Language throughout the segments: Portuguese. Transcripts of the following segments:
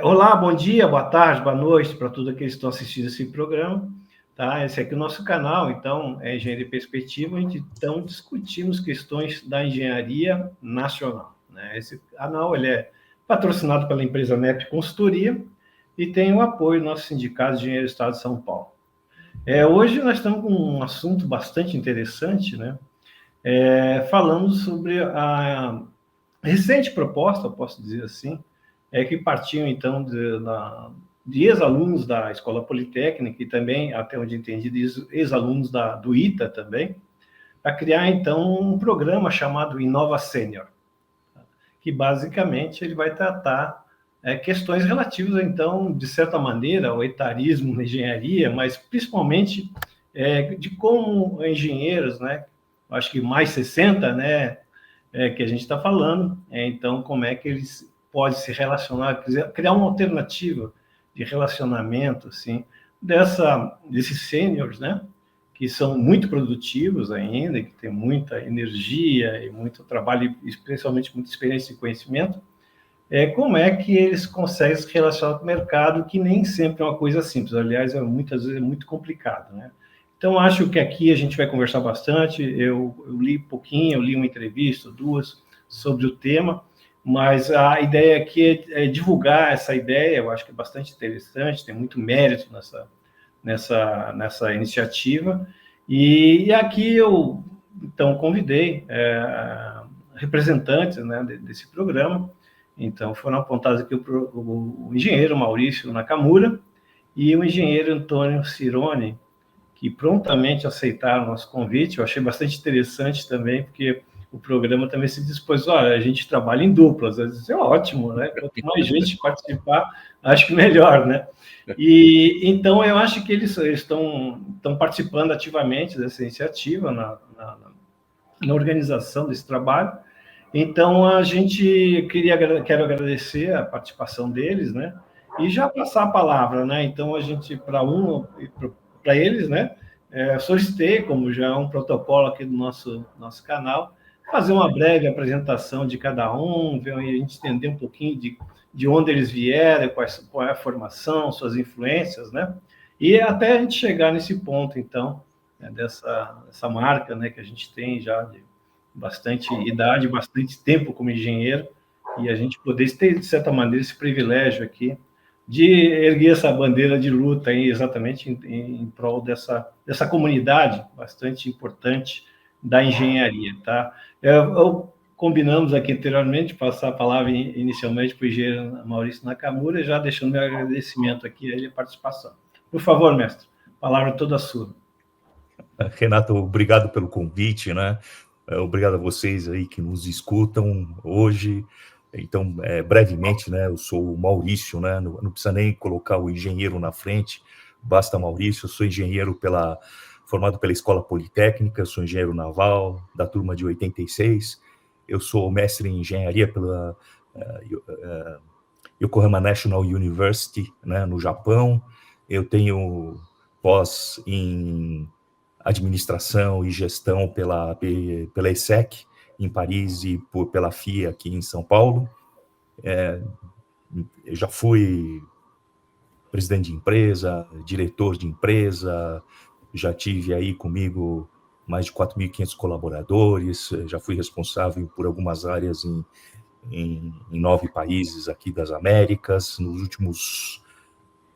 Olá, bom dia, boa tarde, boa noite para todos aqueles que estão assistindo esse programa. Tá? Esse aqui é o nosso canal, então, é Engenharia e Perspectiva, então discutimos questões da engenharia nacional. Né? Esse canal ele é patrocinado pela empresa NEP Consultoria e tem o apoio do nosso Sindicato de Engenheiros do Estado de São Paulo. Hoje nós estamos com um assunto bastante interessante, né? Falando sobre a recente proposta, posso dizer assim, que partiam, então, de ex-alunos da Escola Politécnica e também, até onde entendi, de ex-alunos do ITA também, para criar, então, um programa chamado Inova Sênior, que, basicamente, ele vai tratar questões relativas, então, de certa maneira, ao etarismo na engenharia, mas, principalmente, de como engenheiros, né, acho que mais 60, né, que a gente está falando, então, como é que eles podem se relacionar, criar uma alternativa de relacionamento, assim, desses sêniors, né, que são muito produtivos ainda, que têm muita energia e muito trabalho, especialmente muita experiência e conhecimento, como é que eles conseguem se relacionar com o mercado, que nem sempre é uma coisa simples, aliás, muitas vezes é muito complicado, né? Então, acho que aqui a gente vai conversar bastante. Eu li pouquinho, eu li uma entrevista, duas, sobre o tema, mas a ideia aqui é divulgar essa ideia. Eu acho que é bastante interessante, tem muito mérito nessa iniciativa. E aqui eu, então, convidei representantes, né, desse programa. Então, foram apontados aqui o engenheiro Maurício Nakamura e o engenheiro Antônio Cirone, que prontamente aceitaram o nosso convite. Eu achei bastante interessante também, porque o programa também se dispôs, olha, a gente trabalha em duplas, isso é ótimo, né? Quanto mais gente participar, acho que melhor, né? E então eu acho que eles estão participando ativamente dessa iniciativa na organização desse trabalho. Então a gente quero agradecer a participação deles, né? E já passar a palavra, né? Então a gente para eles, né? Solicitei, como já é um protocolo aqui do nosso canal, fazer uma breve apresentação de cada um, a gente entender um pouquinho de onde eles vieram, qual é a formação, suas influências, né? E até a gente chegar nesse ponto, então, né, dessa marca, né, que a gente tem já de bastante idade, bastante tempo como engenheiro, e a gente poder ter, de certa maneira, esse privilégio aqui de erguer essa bandeira de luta aí, exatamente em prol dessa comunidade bastante importante da engenharia, tá? Combinamos aqui anteriormente passar a palavra inicialmente para o engenheiro Maurício Nakamura, já deixando meu agradecimento aqui a ele a participação. Por favor, mestre, a palavra toda sua. Renato, obrigado pelo convite, né? Obrigado a vocês aí que nos escutam hoje. Então, brevemente, né, eu sou o Maurício, né, não precisa nem colocar o engenheiro na frente, basta Maurício. Eu sou engenheiro formado pela Escola Politécnica, sou engenheiro naval, da turma de 86, eu sou mestre em engenharia pela Yokohama National University, né, no Japão. Eu tenho pós em administração e gestão pela ESSEC, em Paris, e pela FIA aqui em São Paulo. Eu já fui presidente de empresa, diretor de empresa, já tive aí comigo mais de 4.500 colaboradores, já fui responsável por algumas áreas em 9 países aqui das Américas. Nos últimos...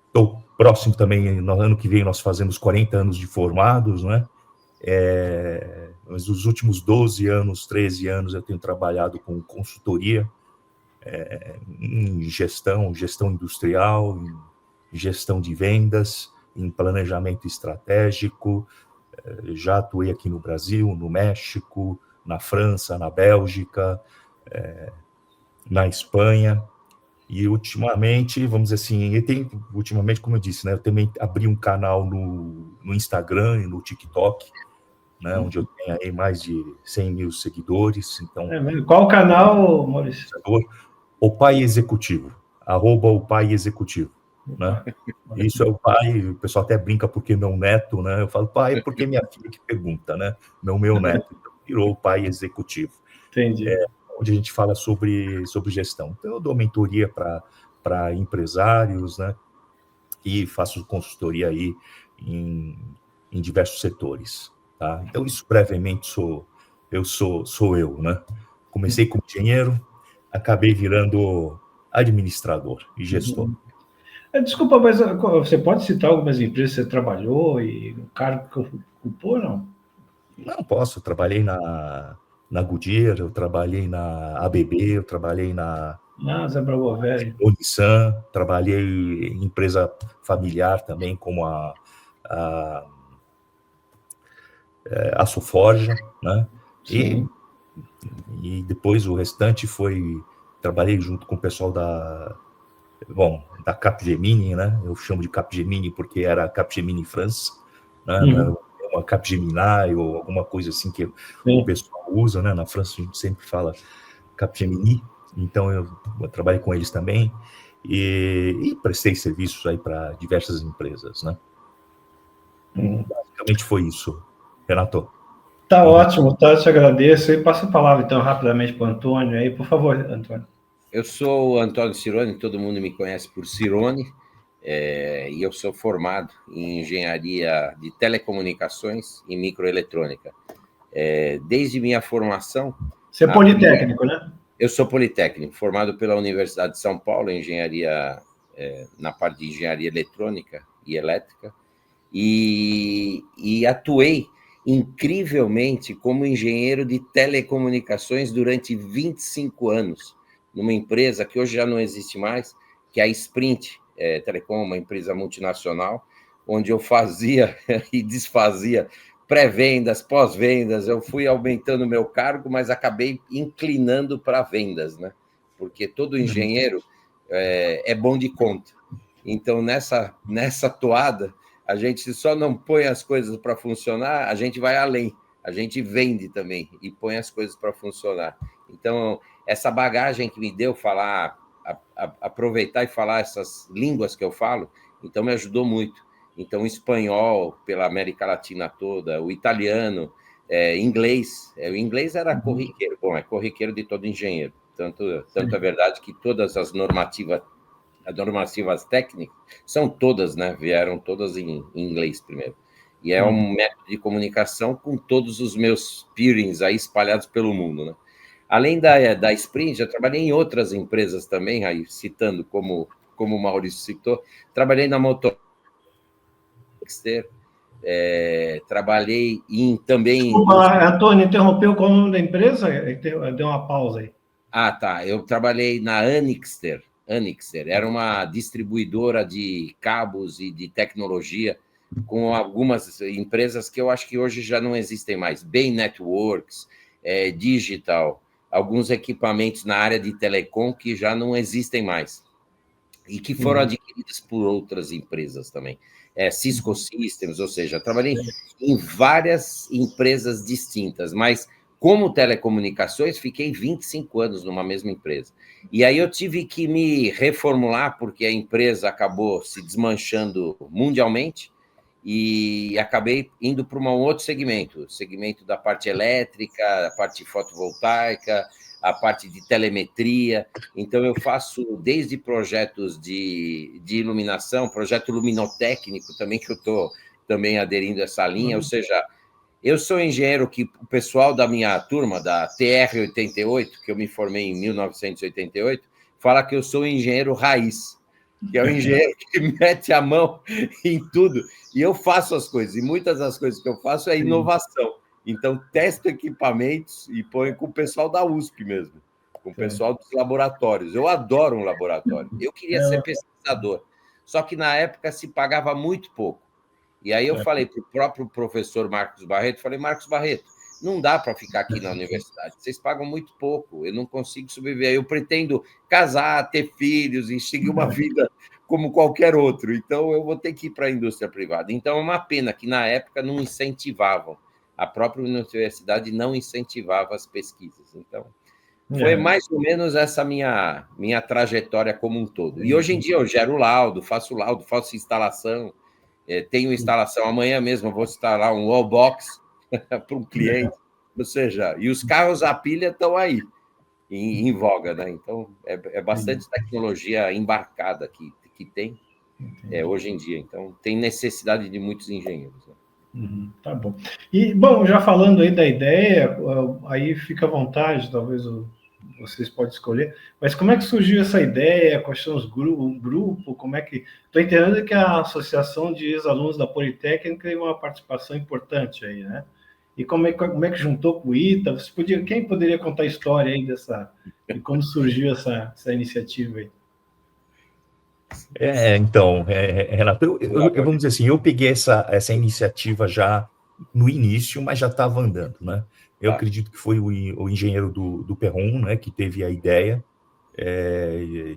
Estou próximo também, no ano que vem nós fazemos 40 anos de formados, né? Mas nos últimos 12 anos, 13 anos, eu tenho trabalhado com consultoria, em gestão industrial, em gestão de vendas, em planejamento estratégico. Já atuei aqui no Brasil, no México, na França, na Bélgica, na Espanha. E ultimamente, vamos dizer assim, ultimamente, como eu disse, né, eu também abri um canal no Instagram e no TikTok, né, onde eu tenho aí mais de 100 mil seguidores. Então, qual o canal, Maurício? O Pai Executivo, @O Pai Executivo. né? Isso é o pai, o pessoal até brinca porque meu neto, né? Eu falo, pai, é porque minha filha que pergunta, né? Não meu neto. Então, virou o pai executivo. Entendi. Onde a gente fala sobre gestão. Então, eu dou mentoria para empresários, né? E faço consultoria aí em diversos setores, tá? Então, isso brevemente sou eu, né? Comecei como engenheiro, acabei virando administrador e gestor. Desculpa, mas você pode citar algumas empresas que você trabalhou e o cargo que ocupou, não? Não posso, trabalhei na Goodyear, eu trabalhei na ABB, eu trabalhei na Zé Bravo Velho. Nissan, trabalhei em empresa familiar também, como a Açoforja, né? Sim. E depois o restante trabalhei junto com o pessoal da Capgemini, né? Eu chamo de Capgemini porque era a Capgemini France, né? Uma Capgemini ou alguma coisa assim que o pessoal usa, né? Na França a gente sempre fala Capgemini, então eu trabalhei com eles também e prestei serviços aí para diversas empresas, né? Basicamente foi isso, Renato. Tá ótimo, tá? Eu te agradeço. E passa a palavra, então, rapidamente para o Antônio aí. Por favor, Antônio. Eu sou o Antônio Cirone, todo mundo me conhece por Cirone, e eu sou formado em engenharia de telecomunicações e microeletrônica. Desde minha formação... Você é politécnico, né? Eu sou politécnico, formado pela Universidade de São Paulo em engenharia, na parte de engenharia eletrônica e elétrica, e atuei incrivelmente como engenheiro de telecomunicações durante 25 anos, numa empresa que hoje já não existe mais, que é a Sprint Telecom, uma empresa multinacional, onde eu fazia e desfazia pré-vendas, pós-vendas. Eu fui aumentando o meu cargo, mas acabei inclinando para vendas, né? Porque todo engenheiro é bom de conta. Então, nessa toada, a gente só não põe as coisas para funcionar, a gente vai além, a gente vende também e põe as coisas para funcionar. Então, essa bagagem que me deu falar, aproveitar e falar essas línguas que eu falo, então me ajudou muito. Então, o espanhol pela América Latina toda, o italiano, inglês. O inglês era corriqueiro, bom, é corriqueiro de todo engenheiro. Tanto é verdade que todas as normativas técnicas são todas, né? Vieram todas em inglês primeiro. E é um método de comunicação com todos os meus peerings aí espalhados pelo mundo, né? Além da Sprint, já trabalhei em outras empresas também, aí citando como o Maurício citou, trabalhei na Motor, trabalhei também... Desculpa, Antônio, interrompeu qual o nome da empresa? Deu uma pausa aí. Tá. Eu trabalhei na Anixter. Era uma distribuidora de cabos e de tecnologia com algumas empresas que eu acho que hoje já não existem mais. Bain Networks, Digital, alguns equipamentos na área de telecom que já não existem mais e que foram adquiridas por outras empresas também. Cisco Systems, ou seja, trabalhei em várias empresas distintas, mas como telecomunicações, fiquei 25 anos numa mesma empresa. E aí eu tive que me reformular, porque a empresa acabou se desmanchando mundialmente, e acabei indo para um outro segmento, o segmento da parte elétrica, a parte fotovoltaica, a parte de telemetria. Então, eu faço desde projetos de iluminação, projeto luminotécnico também, que eu estou também aderindo a essa linha, ou seja, eu sou engenheiro que o pessoal da minha turma, da TR-88, que eu me formei em 1988, fala que eu sou engenheiro raiz, que é o engenheiro que mete a mão em tudo. E eu faço as coisas, e muitas das coisas que eu faço é inovação. Então, testo equipamentos e ponho com o pessoal da USP mesmo, com o pessoal dos laboratórios. Eu adoro um laboratório. Eu queria ser pesquisador, só que na época se pagava muito pouco. E aí eu falei para o próprio professor Marcos Barreto, falei, Marcos Barreto, não dá para ficar aqui na universidade, vocês pagam muito pouco, eu não consigo sobreviver, eu pretendo casar, ter filhos e seguir uma vida como qualquer outro, então eu vou ter que ir para a indústria privada. Então é uma pena que na época não incentivavam, a própria universidade não incentivava as pesquisas. Então, Foi mais ou menos essa minha trajetória como um todo. E hoje em dia eu gero laudo, faço instalação, tenho instalação. Amanhã mesmo eu vou instalar um wallbox para um cliente. Ou seja, e os carros a pilha estão aí, em voga, né? Então, é bastante tecnologia embarcada que tem hoje em dia. Então, tem necessidade de muitos engenheiros. Né? Tá bom. E, bom, já falando aí da ideia, aí fica à vontade, talvez vocês podem escolher, mas como é que surgiu essa ideia? Quais são os grupos? Como é que... Estou entendendo que a Associação de Ex-Alunos da Politécnica tem uma participação importante aí, né? E como é que juntou com o ITA? Quem poderia contar a história aí de como surgiu essa iniciativa aí? Então, Renato, vamos dizer assim, eu peguei essa iniciativa já no início, mas já estava andando, né? Eu acredito que foi o engenheiro do Perron, né, que teve a ideia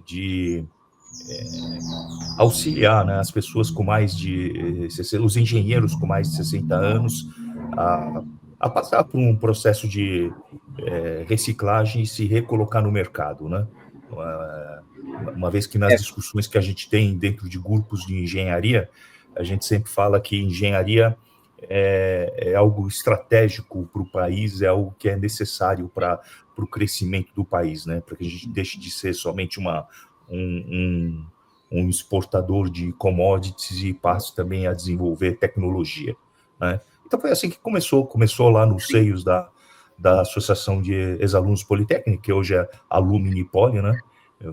de auxiliar, né, as pessoas com mais de... os engenheiros com mais de 60 anos a passar por um processo de reciclagem e se recolocar no mercado, né? Uma vez que nas discussões que a gente tem dentro de grupos de engenharia, a gente sempre fala que engenharia é algo estratégico para o país, é algo que é necessário para o crescimento do país, né? Para que a gente deixe de ser somente um exportador de commodities e passe também a desenvolver tecnologia, né? Então foi assim que começou lá nos seios da Associação de Ex-Alunos Politécnica, que hoje é Alumni Poli, né?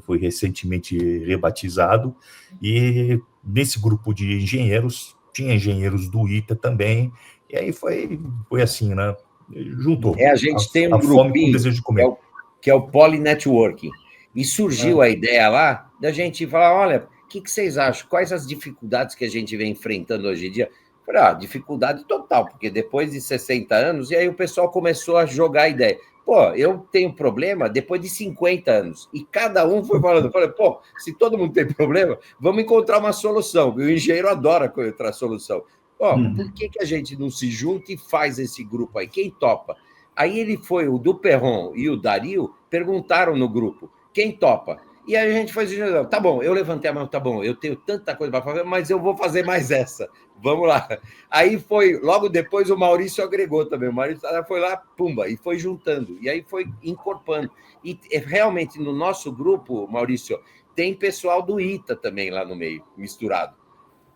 Foi recentemente rebatizado, e nesse grupo de engenheiros, tinha engenheiros do ITA também, e aí foi assim, né? Juntou a gente tem um fome com o grupinho desejo de comer. Que é o Poly Networking, e surgiu a ideia lá da gente falar, olha, o que vocês acham? Quais as dificuldades que a gente vem enfrentando hoje em dia? Falei, dificuldade total, porque depois de 60 anos, e aí o pessoal começou a jogar a ideia. Pô, eu tenho problema depois de 50 anos. E cada um foi falando. Falei, pô, se todo mundo tem problema, vamos encontrar uma solução. O engenheiro adora encontrar solução. Ó, por que a gente não se junta e faz esse grupo aí? Quem topa? Aí o do Perron e o Dario perguntaram no grupo, quem topa? E aí a gente foi dizendo, tá bom, eu levantei a mão, tá bom, eu tenho tanta coisa para fazer, mas eu vou fazer mais essa. Vamos lá. Aí logo depois o Maurício agregou também. O Maurício foi lá, pumba, e foi juntando. E aí foi incorporando. E realmente no nosso grupo, Maurício, tem pessoal do ITA também lá no meio, misturado.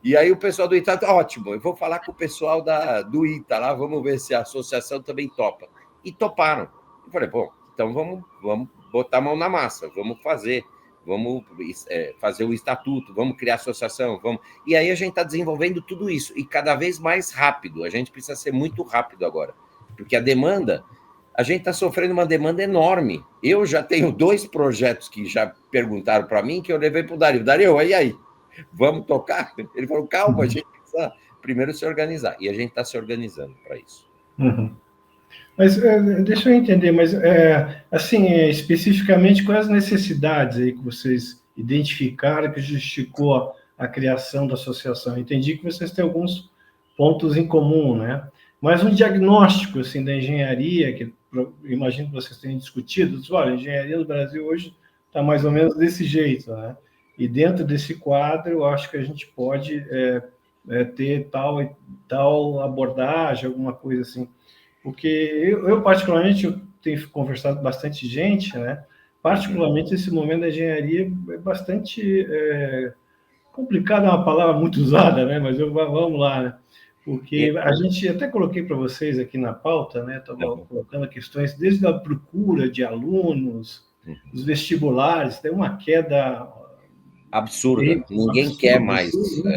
E aí o pessoal do ITA, ótimo, eu vou falar com o pessoal do ITA lá, vamos ver se a associação também topa. E toparam. Eu falei, bom, então vamos botar a mão na massa, vamos fazer o estatuto, vamos criar associação, E aí a gente está desenvolvendo tudo isso, e cada vez mais rápido. A gente precisa ser muito rápido agora, porque a gente está sofrendo uma demanda enorme. Eu já tenho 2 projetos que já perguntaram para mim, que eu levei para o Dario. Dario, e aí? Vamos tocar? Ele falou, calma, a gente precisa primeiro se organizar. E a gente está se organizando para isso. Mas deixa eu entender, mas assim, especificamente, quais as necessidades aí que vocês identificaram que justificou a criação da associação? Entendi que vocês têm alguns pontos em comum, né? Mas um diagnóstico assim, da engenharia, que imagino que vocês tenham discutido, olha, a engenharia no Brasil hoje está mais ou menos desse jeito, né? E dentro desse quadro, eu acho que a gente pode ter tal abordagem, alguma coisa assim. Porque eu particularmente, eu tenho conversado com bastante gente, né? Particularmente, esse momento da engenharia é bastante complicado, é uma palavra muito usada, né? Mas vamos lá, né? Porque a gente, até coloquei para vocês aqui na pauta, né? Estava colocando questões desde a procura de alunos, os vestibulares, tem uma queda absurda. Ninguém quer mais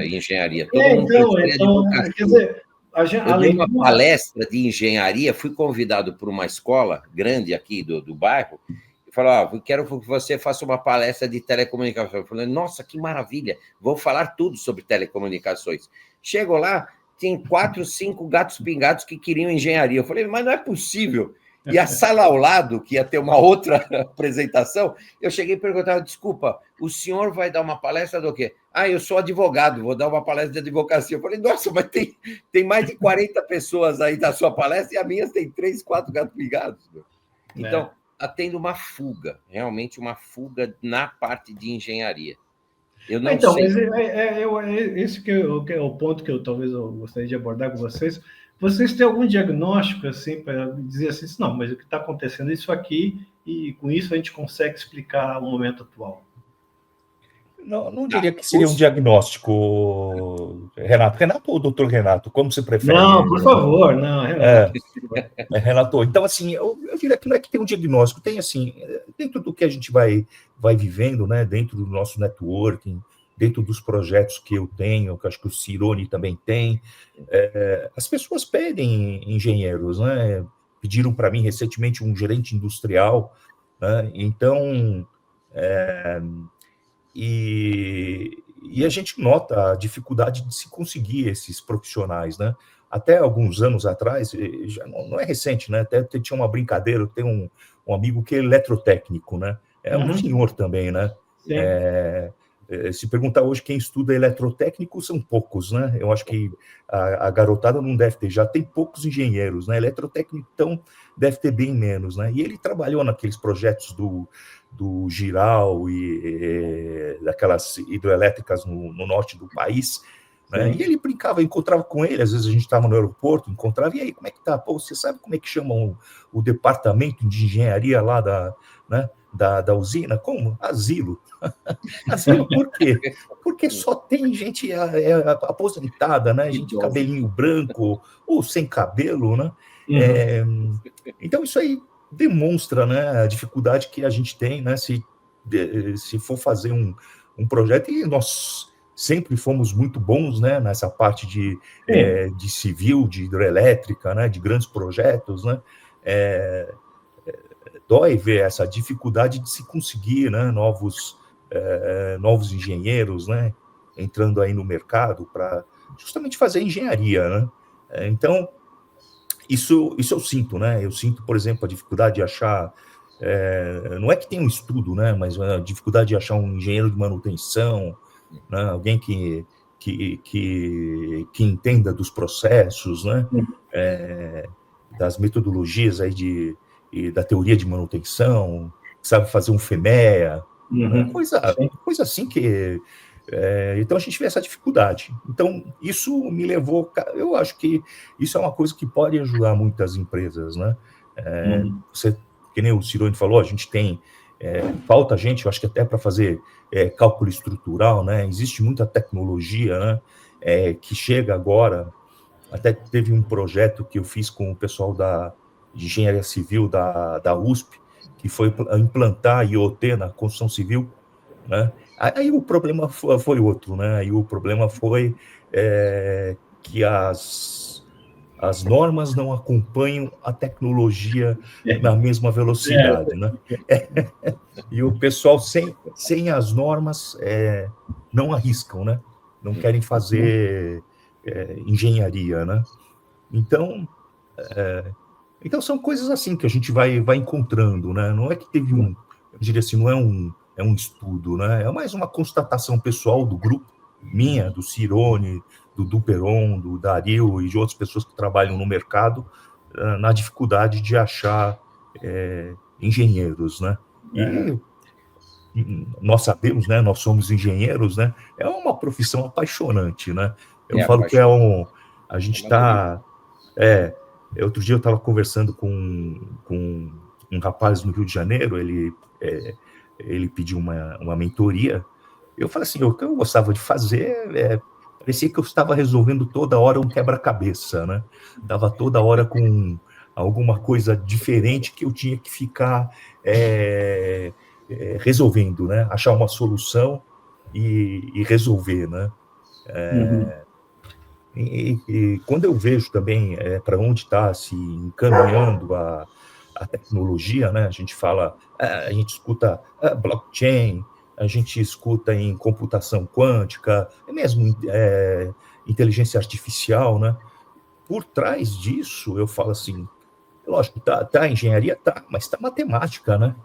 engenharia. Todo mundo então, quer dizer, eu dei uma palestra de engenharia, fui convidado por uma escola grande aqui do bairro, e falou, quero que você faça uma palestra de telecomunicações. Eu falei, nossa, que maravilha, vou falar tudo sobre telecomunicações. Chego lá, tem 4, 5 gatos pingados que queriam engenharia. Eu falei, mas não é possível. E a sala ao lado, que ia ter uma outra apresentação, eu cheguei e perguntava, desculpa, o senhor vai dar uma palestra do quê? Eu sou advogado, vou dar uma palestra de advocacia. Eu falei, nossa, mas tem mais de 40 pessoas aí da sua palestra e a minha tem 3, 4 gatos pingados. Então, está tendo uma fuga, realmente uma fuga na parte de engenharia. Eu não Então, sei. mas esse que é o ponto que talvez eu gostaria de abordar com vocês. Vocês têm algum diagnóstico assim para dizer assim, não, mas o que está acontecendo é isso aqui e com isso a gente consegue explicar o momento atual? Não diria que seria um diagnóstico, Renato. Renato ou doutor Renato? Como você prefere? Não, por favor, não, Renato. Renato, então, assim, eu diria que não é que tem um diagnóstico, tem, assim, dentro do que a gente vai vivendo, né, dentro do nosso networking, dentro dos projetos que eu tenho, que eu acho que o Cirone também tem, as pessoas pedem engenheiros, né, pediram para mim recentemente um gerente industrial, né, então, e a gente nota a dificuldade de se conseguir esses profissionais, né? Até alguns anos atrás, já não é recente, né? Até tinha uma brincadeira, eu tenho um amigo que é eletrotécnico, né? É um senhor também, né? Se perguntar hoje quem estuda eletrotécnico, são poucos, né? Eu acho que a garotada não deve ter, já tem poucos engenheiros, né? Eletrotécnico, então, deve ter bem menos, né? E ele trabalhou naqueles projetos do Giral e daquelas hidrelétricas no norte do país, né? E ele brincava, encontrava com ele, às vezes a gente estava no aeroporto, encontrava, e aí, como é que tá? Pô, você sabe como é que chamam o departamento de engenharia lá da usina? Como? Asilo. Asilo por quê? Porque só tem gente aposentada, né? Gente de cabelinho branco ou sem cabelo, né? Então, isso aí demonstra, né, a dificuldade que a gente tem, né, se for fazer um projeto, e nós sempre fomos muito bons, né, nessa parte de civil, de hidrelétrica, né, de grandes projetos, né, dói ver essa dificuldade de se conseguir, né, novos engenheiros, né, entrando aí no mercado para justamente fazer engenharia, né, então isso eu sinto, né? Eu sinto, por exemplo, a dificuldade de achar, não é que tem um estudo, né? Mas a dificuldade de achar um engenheiro de manutenção, né? Alguém que entenda dos processos, né? Das metodologias aí e da teoria de manutenção, que sabe fazer um FEMEA, né? Coisa assim que... então a gente vê essa dificuldade. Então isso me levou, eu acho que isso é uma coisa que pode ajudar muitas empresas, né? Você, que nem o Cirone falou, a gente tem falta gente, eu acho que até para fazer cálculo estrutural, né? Existe muita tecnologia, né? Que chega agora. Até teve um projeto que eu fiz com o pessoal de engenharia civil da USP, que foi implantar IoT na construção civil, né? Aí o problema foi outro, né? Aí o problema foi que as normas não acompanham a tecnologia na mesma velocidade, né? E o pessoal sem as normas não arriscam, né? Não querem fazer engenharia, né? Então são coisas assim que a gente vai encontrando, né? Não é que teve eu diria assim, não é um estudo, né? É mais uma constatação pessoal do grupo, minha, do Cirone, do Duperon, do Dario e de outras pessoas que trabalham no mercado, na dificuldade de achar engenheiros, né? E nós sabemos, né? Nós somos engenheiros, né? É uma profissão apaixonante, né? Eu falo que a gente está... outro dia eu estava conversando com um rapaz no Rio de Janeiro, ele pediu uma mentoria. Eu falei assim, o que eu gostava de fazer parecia que eu estava resolvendo toda hora um quebra-cabeça, né? Estava toda hora com alguma coisa diferente que eu tinha que ficar resolvendo, né? Achar uma solução e resolver, né? E quando eu vejo também para onde está se encaminhando a tecnologia, né? A gente fala, a gente escuta blockchain, a gente escuta em computação quântica, mesmo inteligência artificial, né? Por trás disso, eu falo assim, lógico, tá a engenharia, mas tá matemática, né?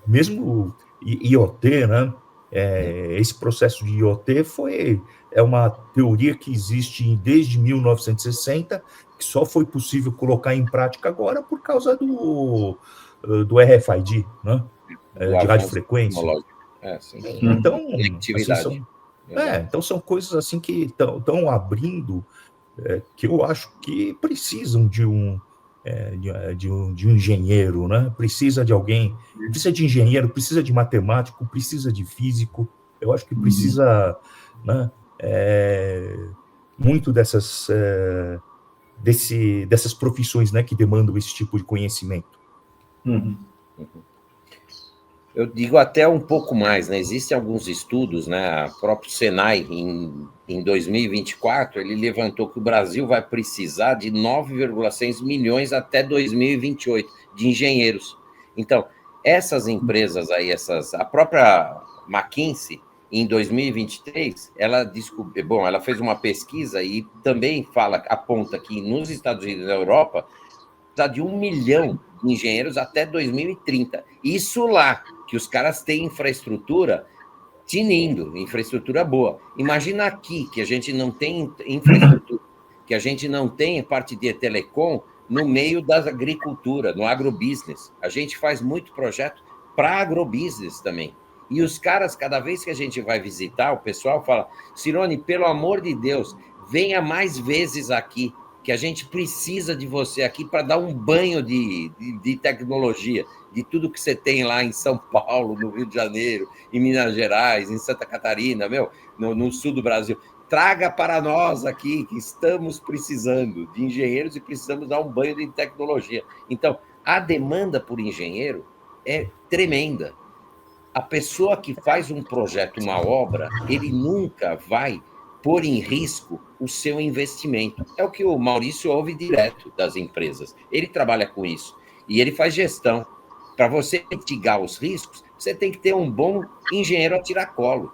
Mesmo IoT, né? esse processo de IoT é uma teoria que existe desde 1960, que só foi possível colocar em prática agora por causa do RFID, né? De radiofrequência. Então, assim, então são coisas assim que estão abrindo, que eu acho que precisam de um engenheiro, né? Precisa de alguém, precisa de engenheiro, precisa de matemático, precisa de físico. Eu acho que precisa, né, muito dessas profissões, né, que demandam esse tipo de conhecimento. Eu digo até um pouco mais, né? Existem alguns estudos, né? O próprio Senai, em 2024, ele levantou que o Brasil vai precisar de 9,6 milhões até 2028 de engenheiros. Então, essas empresas aí, a própria McKinsey, em 2023, ela fez uma pesquisa e também aponta que nos Estados Unidos e na Europa precisa de 1 milhão de engenheiros até 2030. Isso lá, que os caras têm infraestrutura tinindo, infraestrutura boa. Imagina aqui, que a gente não tem infraestrutura, que a gente não tem parte de telecom no meio da agricultura, no agrobusiness. A gente faz muito projeto para agrobusiness também. E os caras, cada vez que a gente vai visitar, o pessoal fala, Cirone, pelo amor de Deus, venha mais vezes aqui, que a gente precisa de você aqui para dar um banho de tecnologia, de tudo que você tem lá em São Paulo, no Rio de Janeiro, em Minas Gerais, em Santa Catarina, no sul do Brasil. Traga para nós aqui, que estamos precisando de engenheiros e precisamos dar um banho de tecnologia. Então, a demanda por engenheiro é tremenda. A pessoa que faz um projeto, uma obra, ele nunca vai pôr em risco o seu investimento. É o que o Maurício ouve direto das empresas. Ele trabalha com isso e ele faz gestão. Para você mitigar os riscos, você tem que ter um bom engenheiro a tiracolo.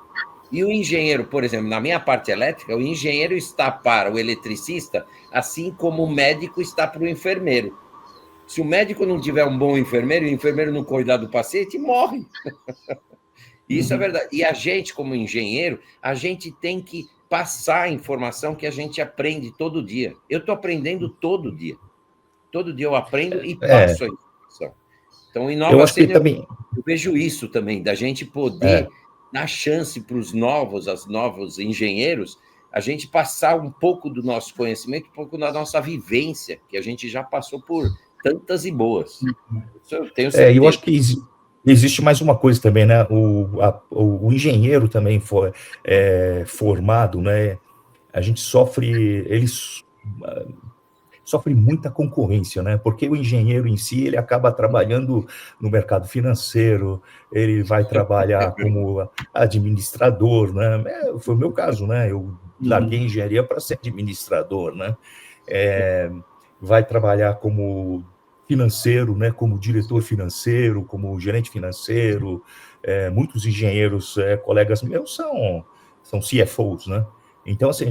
E o engenheiro, por exemplo, na minha parte elétrica, o engenheiro está para o eletricista, assim como o médico está para o enfermeiro. Se o médico não tiver um bom enfermeiro, e o enfermeiro não cuidar do paciente, morre. Isso é verdade. E a gente, como engenheiro, a gente tem que passar a informação que a gente aprende todo dia. Eu estou aprendendo todo dia. Todo dia eu aprendo e passo a informação. Então, em Nova Sênior, eu vejo isso também, da gente poder dar chance para os novos engenheiros, a gente passar um pouco do nosso conhecimento, um pouco da nossa vivência, que a gente já passou por tantas e boas. Isso eu tenho certeza. Eu acho que existe mais uma coisa também, né? O engenheiro também formado, né? A gente sofre muita concorrência, né? Porque o engenheiro em si, ele acaba trabalhando no mercado financeiro, ele vai trabalhar como administrador, né? Foi o meu caso, né? Eu larguei engenharia para ser administrador, né? Vai trabalhar como financeiro, né? Como diretor financeiro, como gerente financeiro. Muitos engenheiros, colegas meus, são CFOs, né? Então, assim,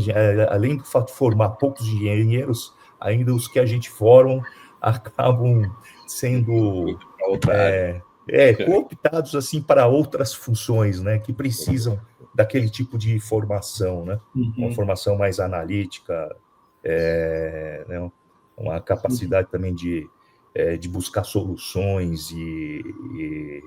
além do fato de formar poucos engenheiros, ainda os que a gente forma acabam sendo cooptados assim para outras funções, né, que precisam daquele tipo de formação, né, uma formação mais analítica, né, uma capacidade também de buscar soluções e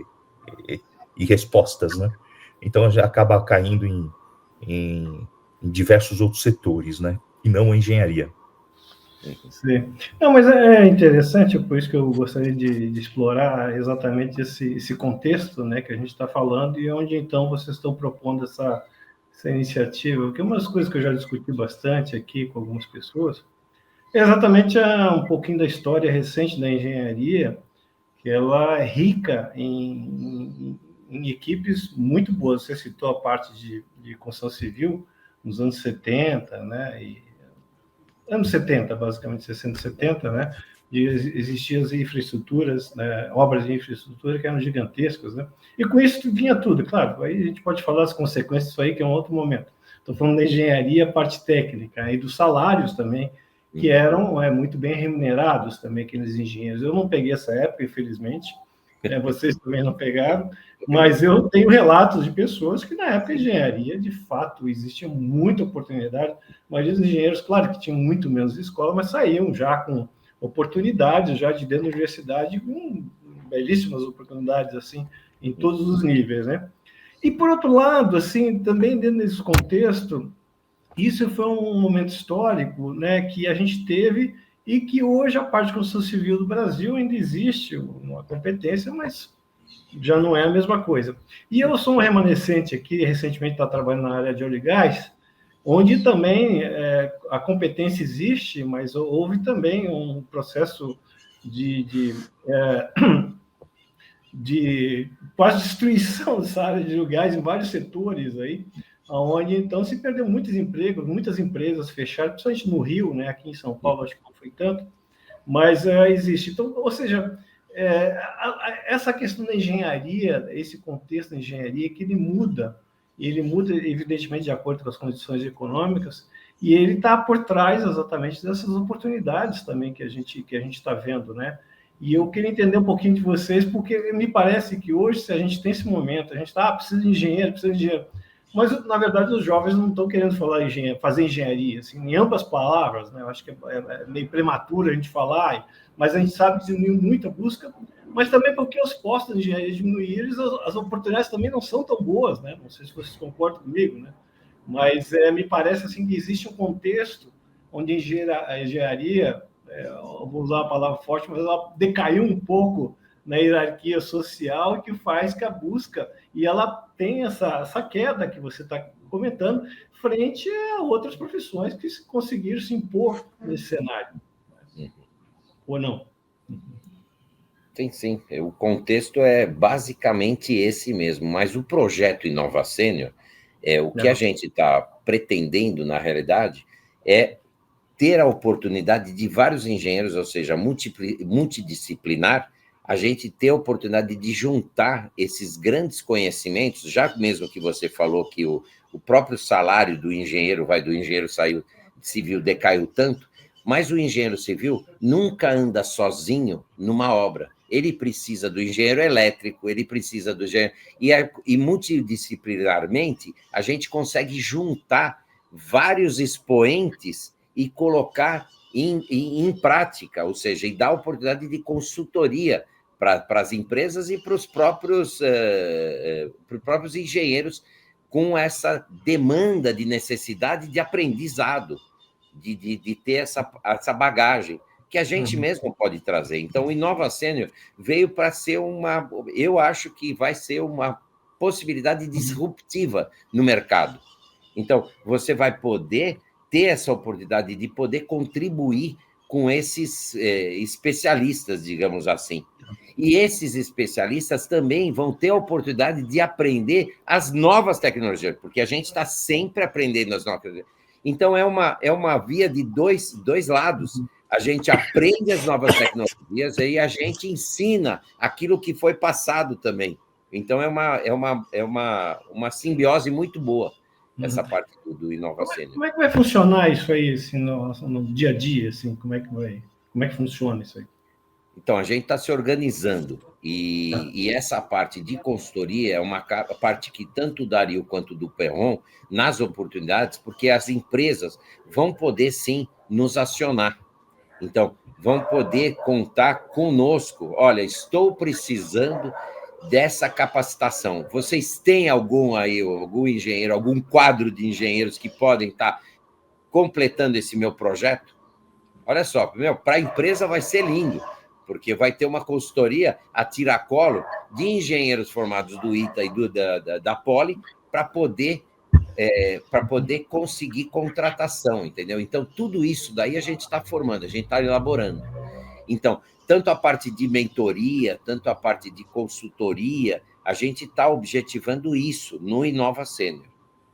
respostas, né. Então já acaba caindo em diversos outros setores, né, e não a engenharia. Sim. Não, mas é interessante, por isso que eu gostaria de explorar exatamente esse contexto, né, que a gente está falando e onde, então, vocês estão propondo essa iniciativa, porque uma das coisas que eu já discuti bastante aqui com algumas pessoas é exatamente um pouquinho da história recente da engenharia, que ela é rica em equipes muito boas. Você citou a parte de construção civil nos anos 70, né, anos 70, basicamente, 60, 70, né? Existiam as infraestruturas, né? Obras de infraestrutura que eram gigantescas, né? E com isso vinha tudo, claro. Aí a gente pode falar as consequências disso aí, que é um outro momento. Estou falando da engenharia, a parte técnica, e dos salários também, que eram muito bem remunerados também, aqueles engenheiros. Eu não peguei essa época, infelizmente, Vocês também não pegaram, mas eu tenho relatos de pessoas que na época de engenharia, de fato, existia muita oportunidade, mas os engenheiros, claro que tinham muito menos escola, mas saíam já com oportunidades, já de dentro da universidade, com belíssimas oportunidades, assim, em todos os níveis, né? E, por outro lado, assim, também dentro desse contexto, isso foi um momento histórico, né, que a gente teve e que hoje a parte de construção civil do Brasil ainda existe uma competência, mas já não é a mesma coisa. E eu sou um remanescente aqui, recentemente está trabalhando na área de óleo e gás, onde também a competência existe, mas houve também um processo de quase destruição dessa área de óleo e gás em vários setores aí, onde então se perdeu muitos empregos, muitas empresas fecharam, principalmente no Rio, né? Aqui em São Paulo acho que não foi tanto, mas existe. Então, ou seja, essa questão da engenharia, esse contexto da engenharia, que ele muda evidentemente de acordo com as condições econômicas, e ele está por trás exatamente dessas oportunidades também que a gente está vendo, né? E eu queria entender um pouquinho de vocês, porque me parece que hoje, se a gente tem esse momento, a gente precisa de engenheiro, mas, na verdade, os jovens não estão querendo fazer engenharia, assim, em ambas palavras, né? Eu acho que é meio prematuro a gente falar, mas a gente sabe que diminuiu muito a busca, mas também porque os postos de engenharia diminuíram, as oportunidades também não são tão boas, né? Não sei se vocês concordam comigo, né? Mas me parece assim que existe um contexto onde a engenharia, eu vou usar uma palavra forte, mas ela decaiu um pouco na hierarquia social, que faz que a busca, e ela tem essa queda que você está comentando, frente a outras profissões que conseguiram se impor nesse cenário. Ou não? Sim. O contexto é basicamente esse mesmo, mas o projeto Inova Sênior, o que a gente está pretendendo, na realidade, é ter a oportunidade de vários engenheiros, ou seja, multidisciplinar, a gente ter a oportunidade de juntar esses grandes conhecimentos, já mesmo que você falou que o próprio salário do engenheiro civil decaiu tanto, mas o engenheiro civil nunca anda sozinho numa obra. Ele precisa do engenheiro elétrico, ele precisa do engenheiro... E multidisciplinarmente, a gente consegue juntar vários expoentes e colocar em prática, ou seja, e dar oportunidade de consultoria para as empresas e para os próprios engenheiros com essa demanda de necessidade de aprendizado, de ter essa bagagem que a gente mesmo pode trazer. Então, o Inova Sênior veio para ser eu acho que vai ser uma possibilidade disruptiva no mercado. Então, você vai poder ter essa oportunidade de poder contribuir com esses especialistas, digamos assim. E esses especialistas também vão ter a oportunidade de aprender as novas tecnologias, porque a gente está sempre aprendendo as novas tecnologias. Então, é uma via de dois lados. A gente aprende as novas tecnologias e a gente ensina aquilo que foi passado também. Então, é uma simbiose muito boa, essa parte do Inova Sênior. Como é que vai funcionar isso aí, assim, no dia a dia? Assim, como é que funciona isso aí? Então, a gente está se organizando e essa parte de consultoria é uma parte que tanto o Dario quanto do Perron, nas oportunidades, porque as empresas vão poder, sim, nos acionar. Então, vão poder contar conosco. Olha, estou precisando dessa capacitação. Vocês têm algum engenheiro, algum quadro de engenheiros que podem estar completando esse meu projeto? Olha só, para a empresa vai ser lindo, porque vai ter uma consultoria a tiracolo de engenheiros formados do ITA e da Poli para poder conseguir contratação, entendeu? Então, tudo isso daí a gente está formando, a gente está elaborando. Então, tanto a parte de mentoria, tanto a parte de consultoria, a gente está objetivando isso no Inova Sênior,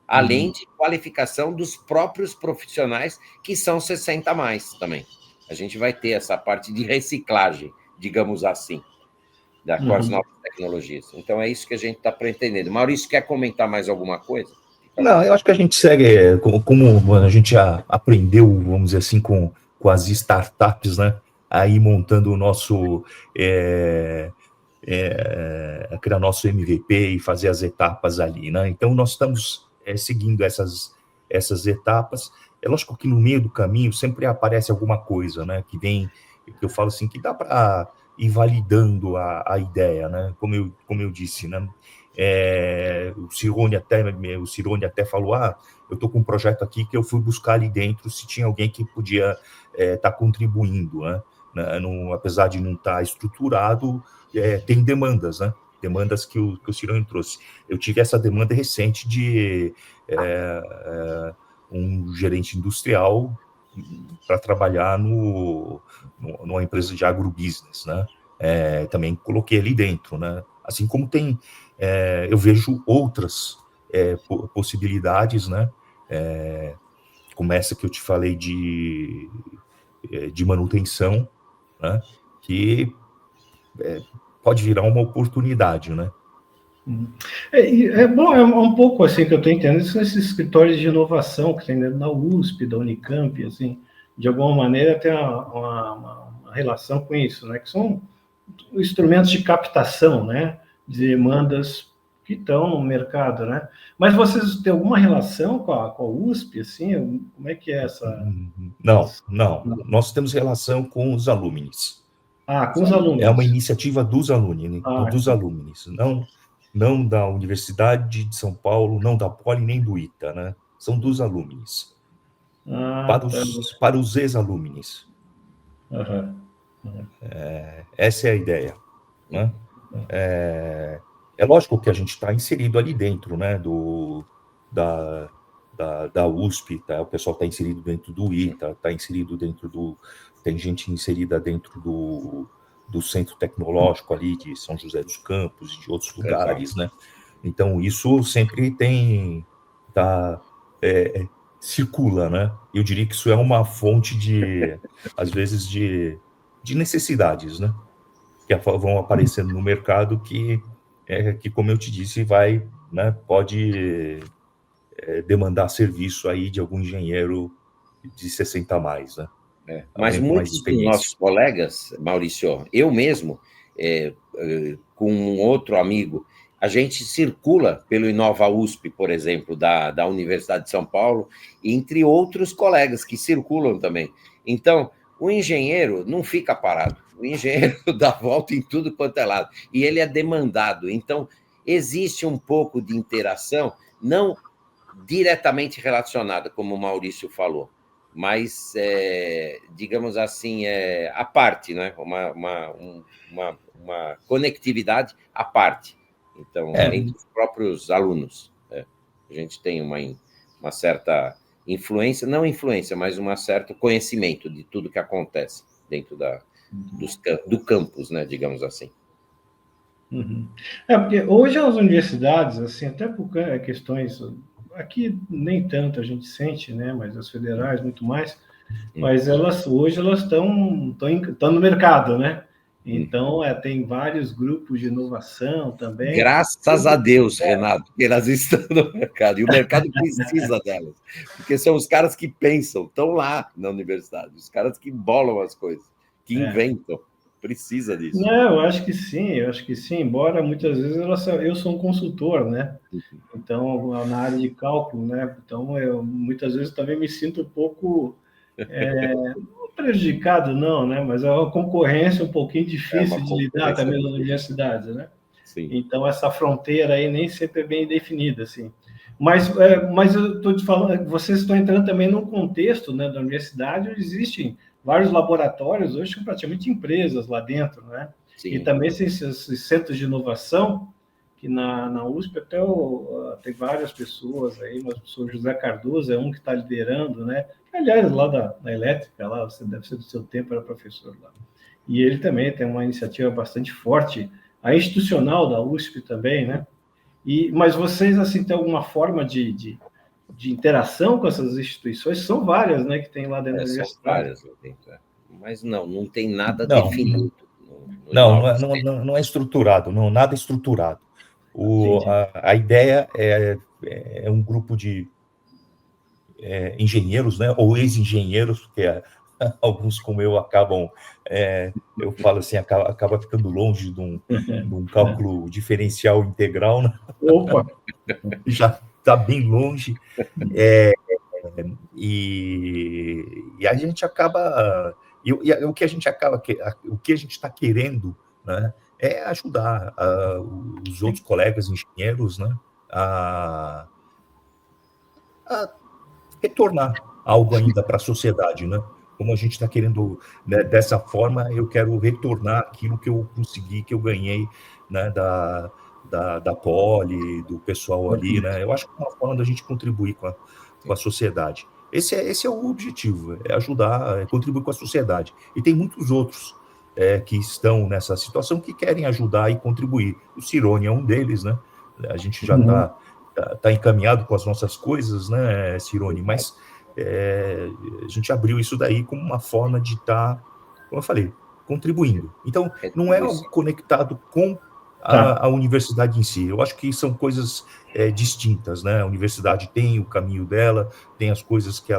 além de qualificação dos próprios profissionais, que são 60 a mais também. A gente vai ter essa parte de reciclagem, digamos assim, com as novas tecnologias. Então, é isso que a gente está pretendendo. Maurício, quer comentar mais alguma coisa? Não, eu acho que a gente segue, como a gente já aprendeu, vamos dizer assim, com as startups, né? Aí montando o nosso criar nosso MVP e fazer as etapas ali, né? Então, nós estamos seguindo essas etapas. É lógico que no meio do caminho sempre aparece alguma coisa, né? Que eu falo assim, que dá para ir validando a ideia, né? Como eu disse, né? O Cirone até falou, eu estou com um projeto aqui que eu fui buscar ali dentro se tinha alguém que podia estar contribuindo, né? Apesar de não estar estruturado, tem demandas, né? Demandas que o Cirone trouxe. Eu tive essa demanda recente de um gerente industrial para trabalhar numa empresa de agrobusiness, né? Também coloquei ali dentro, né? Assim como tem, eu vejo outras possibilidades, né? Como essa que eu te falei de manutenção, né? Que pode virar uma oportunidade, né? Bom, é um pouco assim que eu estou entendendo, são esses escritórios de inovação que tem na USP, da Unicamp, assim, de alguma maneira tem uma relação com isso, né? Que são instrumentos de captação, né? De demandas que estão no mercado, né? Mas vocês têm alguma relação com a USP, assim? Como é que é essa? Não. Nós temos relação com os alumnis. Com os alunos. É uma iniciativa dos alumnis, não da Universidade de São Paulo, não da Poli, nem do ITA, né? São dos alumnis. Para os ex-alumnis. Essa é a ideia, né? É lógico que a gente está inserido ali dentro, né? Da USP, tá? O pessoal está inserido dentro do ITA, está inserido tem gente inserida dentro do Centro Tecnológico ali de São José dos Campos e de outros lugares, né? Então, isso sempre circula, né? Eu diria que isso é uma fonte às vezes, de necessidades, né? Que vão aparecendo no mercado que, como eu te disse, pode demandar serviço aí de algum engenheiro de 60 a mais, né? Mas muitos dos nossos colegas, Maurício, eu mesmo, com um outro amigo, a gente circula pelo Inova USP, por exemplo, da Universidade de São Paulo, entre outros colegas que circulam também. Então, o engenheiro não fica parado, o engenheiro dá volta em tudo quanto é lado, e ele é demandado. Então, existe um pouco de interação, não diretamente relacionada, como o Maurício falou, mas, digamos assim, à parte, né? Uma conectividade à parte. Então, entre os próprios alunos. A gente tem uma certa influência, não influência, mas um certo conhecimento de tudo que acontece dentro do campus, né? Digamos assim. Porque hoje as universidades, assim, até por questões... Aqui nem tanto a gente sente, né? Mas as federais muito mais. Mas hoje elas estão no mercado, né? Então tem vários grupos de inovação também. Graças a Deus, Renato, que elas estão no mercado e o mercado precisa delas, porque são os caras que pensam, estão lá na universidade, os caras que bolam as coisas, que inventam. Precisa disso. Não, eu acho que sim, embora muitas vezes eu sou um consultor, né? Então, na área de cálculo, né? Então, eu muitas vezes também me sinto um pouco prejudicado, não, né? Mas é uma concorrência um pouquinho difícil de lidar também na universidade, né? Sim. Então, essa fronteira aí nem sempre é bem definida, assim. Mas eu estou te falando, vocês estão entrando também num contexto, né, da universidade onde existem vários laboratórios, hoje são praticamente empresas lá dentro, né? Sim. E também esses centros de inovação, que na USP até tem várias pessoas aí, mas o professor José Cardoso é um que está liderando, né? Aliás, lá da Elétrica, lá, você deve ser do seu tempo, era professor lá. E ele também tem uma iniciativa bastante forte, a institucional da USP também, né? Mas vocês, assim, têm alguma forma de interação com essas instituições? São várias, né, que tem lá dentro da universidade. São várias lá dentro, mas não tem nada definido. Não é estruturado, nada estruturado. A ideia é um grupo de engenheiros, né, ou ex-engenheiros, porque alguns como eu acabam, eu falo assim, acaba ficando longe de um cálculo diferencial integral, né? Opa! Já está bem longe, e a gente acaba, o que a gente está querendo, né, é ajudar os outros colegas engenheiros, né, a retornar algo ainda para a sociedade, né? Como a gente está querendo, né, dessa forma, eu quero retornar aquilo que eu consegui, que eu ganhei, né, da Poli, do pessoal ali, né? Eu acho que é uma forma da gente contribuir com a sociedade. Esse é o objetivo, é ajudar, contribuir com a sociedade. E tem muitos outros que estão nessa situação que querem ajudar e contribuir. O Cirone é um deles, né? A gente já está encaminhado com as nossas coisas, né, Cirone? Mas a gente abriu isso daí como uma forma de estar, como eu falei, contribuindo. Então, não é algo conectado com a universidade em si. Eu acho que são coisas distintas, né? A universidade tem o caminho dela, tem as coisas que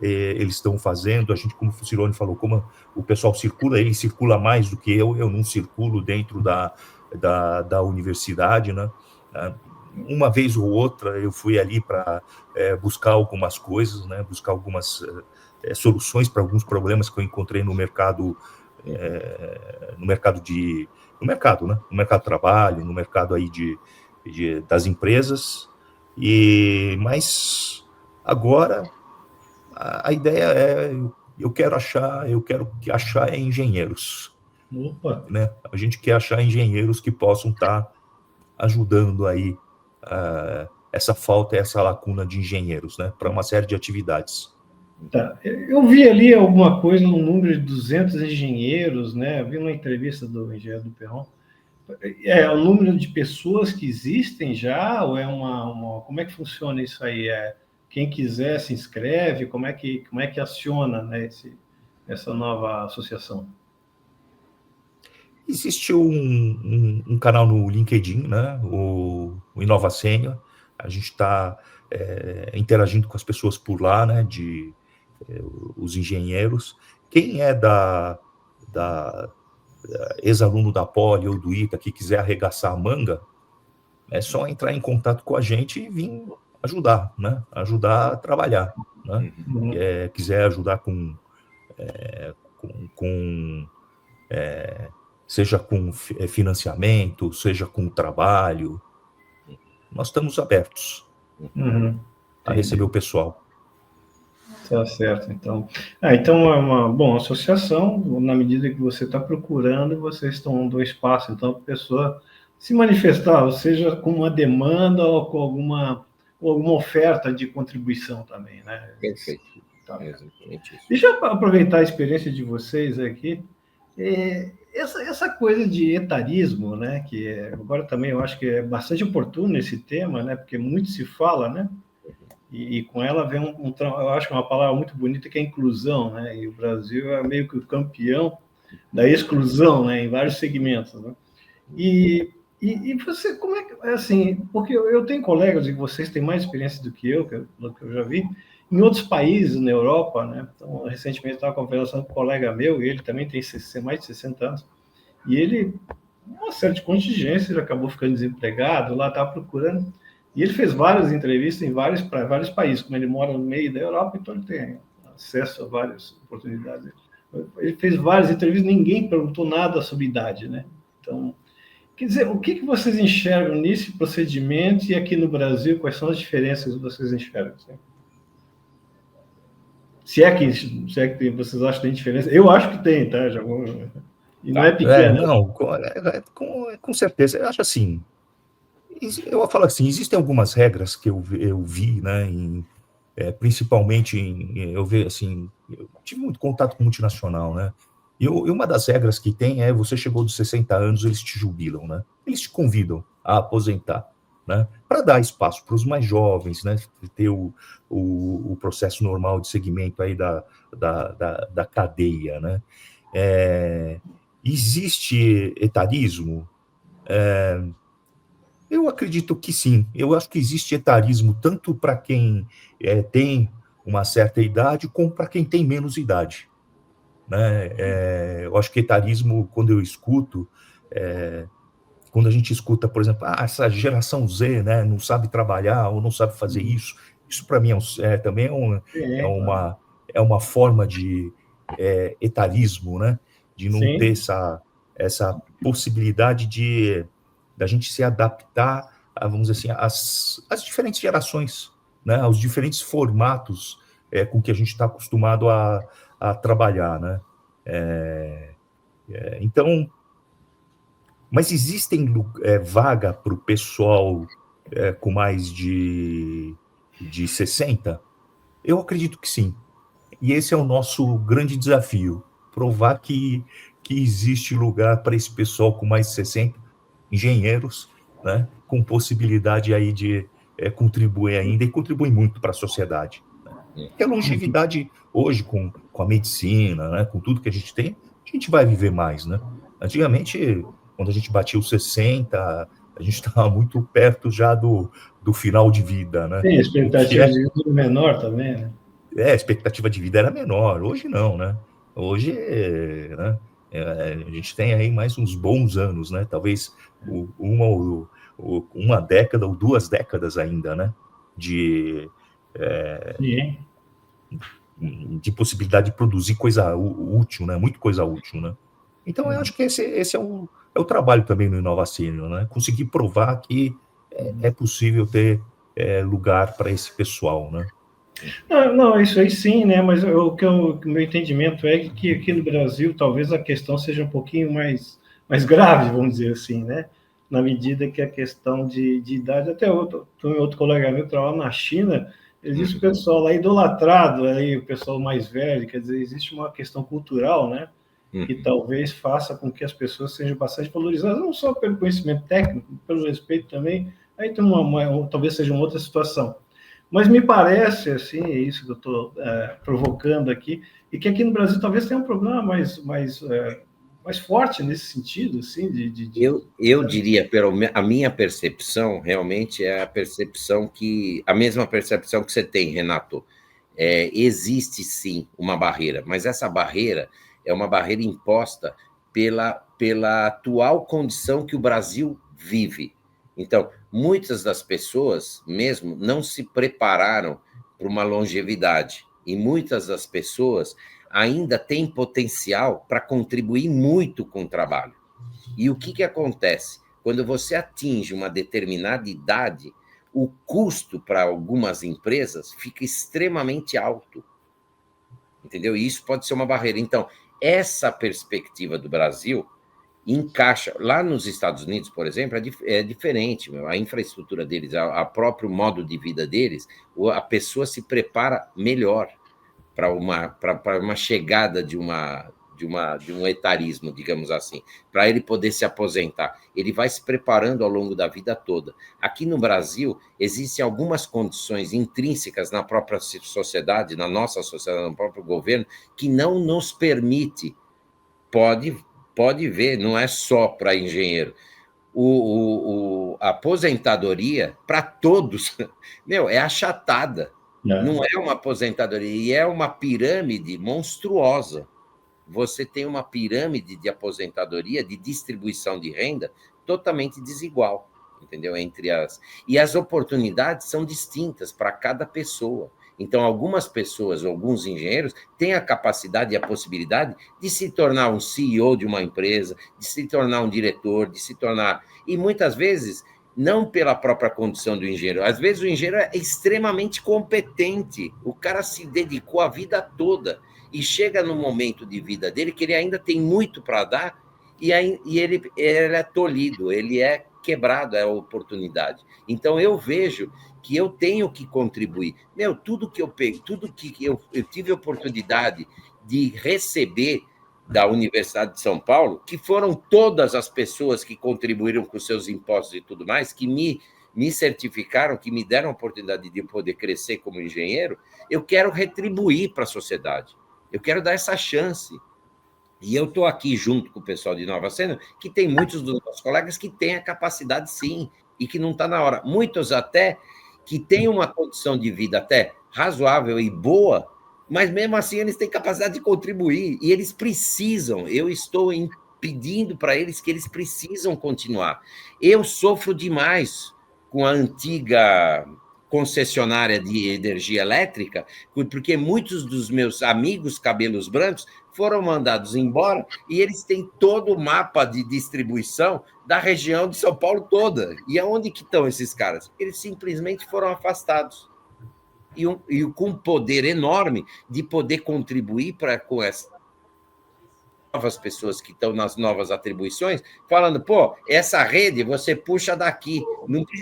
eles estão fazendo. A gente, como o Cirone falou, como o pessoal circula, ele circula mais do que eu não circulo dentro da universidade, né? Uma vez ou outra eu fui ali para buscar algumas coisas, né? Buscar algumas soluções para alguns problemas que eu encontrei no mercado, no mercado de trabalho, no mercado aí das empresas. Mas agora a ideia eu quero achar engenheiros. Opa. Né? A gente quer achar engenheiros que possam estar ajudando aí essa falta, essa lacuna de engenheiros, né, para uma série de atividades. Tá. Eu vi ali alguma coisa no número de 200 engenheiros, né? Eu vi uma entrevista do engenheiro do Perron. É o número de pessoas que existem já, ou é como é que funciona isso aí? Quem quiser se inscreve, como é que aciona, né, essa nova associação? Existe um canal no LinkedIn, né, o Inova Sênior. A gente está interagindo com as pessoas por lá, né, os engenheiros. Quem é ex-aluno da Poli ou do ITA que quiser arregaçar a manga, é só entrar em contato com a gente e vir ajudar, né? Ajudar a trabalhar, né? Quiser ajudar seja com financiamento, seja com trabalho, nós estamos abertos a receber o pessoal. Tá certo, então. Então é uma associação, na medida que você está procurando, vocês estão dando espaço, então, para a pessoa se manifestar, ou seja, com uma demanda ou com alguma oferta de contribuição também, né? Perfeito. Tá. Exatamente isso. Deixa eu aproveitar a experiência de vocês aqui. Essa coisa de etarismo, né, que agora também eu acho que é bastante oportuno esse tema, né, porque muito se fala, né? E com ela vem eu acho que uma palavra muito bonita que é inclusão, né? E o Brasil é meio que o campeão da exclusão, né? Em vários segmentos, né? E você, como é que, assim, porque eu tenho colegas e vocês têm mais experiência do que eu já vi, em outros países na Europa, né? Então, recentemente estava conversando com um colega meu, e ele também tem mais de 60 anos, e ele, uma certa contingência, ele acabou ficando desempregado, lá estava procurando. E ele fez várias entrevistas para vários países, como ele mora no meio da Europa, então ele tem acesso a várias oportunidades. Ele fez várias entrevistas, ninguém perguntou nada sobre idade, né? Então, quer dizer, o que vocês enxergam nesse procedimento e aqui no Brasil, quais são as diferenças que vocês enxergam? Se é que vocês acham que tem diferença? Eu acho que tem, tá? E não é pequeno. Não, com certeza. Eu acho assim, eu falo assim, existem algumas regras que eu vi, né, principalmente eu vejo assim, eu tive muito contato com multinacional, né, e uma das regras que tem você chegou dos 60 anos, eles te jubilam, né, eles te convidam a aposentar, né, para dar espaço para os mais jovens, né, ter o processo normal de segmento aí da cadeia, né. Existe etarismo? Eu acredito que sim. Eu acho que existe etarismo tanto para quem tem uma certa idade, como para quem tem menos idade. né? Eu acho que etarismo, quando eu escuto, quando a gente escuta, por exemplo, essa geração Z, né, não sabe trabalhar ou não sabe fazer isso para mim também é uma forma de etarismo, né, de não ter essa possibilidade da gente se adaptar, vamos dizer assim, às diferentes gerações, né, aos diferentes formatos com que a gente está acostumado a trabalhar, né. Então, mas existem vaga para o pessoal com mais de 60? Eu acredito que sim. E esse é o nosso grande desafio, provar que existe lugar para esse pessoal com mais de 60, engenheiros, né, com possibilidade aí de contribuir ainda, e contribuir muito para a sociedade. Né? Porque a longevidade hoje, com a medicina, né, com tudo que a gente vai viver mais, né? Antigamente, quando a gente batia os 60, a gente estava muito perto já do final de vida, né? Sim, a expectativa de vida é menor também, né? A expectativa de vida era menor, hoje não, né? Hoje, né, a gente tem aí mais uns bons anos, né? Talvez uma década ou 2 décadas ainda, né? De possibilidade de produzir coisa útil, né? Muito coisa útil, né? Então, eu acho que esse é o trabalho também no Inovacênio, né? Conseguir provar que é possível ter lugar para esse pessoal, né? Não, isso aí sim, né? Mas o meu entendimento é que aqui no Brasil talvez a questão seja um pouquinho mais grave, vamos dizer assim, né? Na medida que a questão de idade, até outro colega meu trabalha na China, existe o pessoal lá idolatrado, aí, o pessoal mais velho, quer dizer, existe uma questão cultural, né? Que talvez faça com que as pessoas sejam bastante valorizadas, não só pelo conhecimento técnico, pelo respeito também, aí tem talvez seja uma outra situação. Mas me parece, assim, é isso que eu estou provocando aqui, e que aqui no Brasil talvez tenha um problema mais forte nesse sentido, assim, Eu diria, a minha percepção realmente é a mesma percepção que você tem, Renato. Existe sim uma barreira, mas essa barreira é uma barreira imposta pela atual condição que o Brasil vive. Então, muitas das pessoas mesmo não se prepararam para uma longevidade, e muitas das pessoas ainda têm potencial para contribuir muito com o trabalho. E o que acontece? Quando você atinge uma determinada idade, o custo para algumas empresas fica extremamente alto. Entendeu? E isso pode ser uma barreira. Então, essa perspectiva do Brasil encaixa. Lá nos Estados Unidos, por exemplo, é diferente. A infraestrutura deles, o próprio modo de vida deles, a pessoa se prepara melhor para uma chegada de um etarismo, digamos assim, para ele poder se aposentar. Ele vai se preparando ao longo da vida toda. Aqui no Brasil, existem algumas condições intrínsecas na própria sociedade, na nossa sociedade, no próprio governo, que não nos permite. Pode ver, não é só para engenheiro. A aposentadoria, para todos, é achatada. Não é uma aposentadoria, e é uma pirâmide monstruosa. Você tem uma pirâmide de aposentadoria, de distribuição de renda, totalmente desigual, entendeu? E as oportunidades são distintas para cada pessoa. Então, algumas pessoas, alguns engenheiros, têm a capacidade e a possibilidade de se tornar um CEO de uma empresa, de se tornar um diretor, de se tornar... E muitas vezes, não pela própria condição do engenheiro. Às vezes, o engenheiro é extremamente competente. O cara se dedicou a vida toda e chega no momento de vida dele que ele ainda tem muito para dar e ele é tolhido, ele é quebrado a oportunidade. Então, eu vejo que eu tenho que contribuir. Tudo que eu peguei, tudo que eu tive oportunidade de receber da Universidade de São Paulo, que foram todas as pessoas que contribuíram com seus impostos e tudo mais, que me certificaram, que me deram a oportunidade de poder crescer como engenheiro, eu quero retribuir para a sociedade. Eu quero dar essa chance. E eu estou aqui junto com o pessoal de Inovacênio, que tem muitos dos nossos colegas que têm a capacidade, sim, e que não está na hora. Muitos até que têm uma condição de vida até razoável e boa, mas mesmo assim eles têm capacidade de contribuir e eles precisam. Eu estou pedindo para eles que eles precisam continuar. Eu sofro demais com a antiga concessionária de energia elétrica, porque muitos dos meus amigos cabelos brancos foram mandados embora e eles têm todo o mapa de distribuição da região de São Paulo toda. E aonde que estão esses caras? Eles simplesmente foram afastados. E com um poder enorme de poder contribuir com essas novas pessoas que estão nas novas atribuições, falando, pô, essa rede você puxa daqui.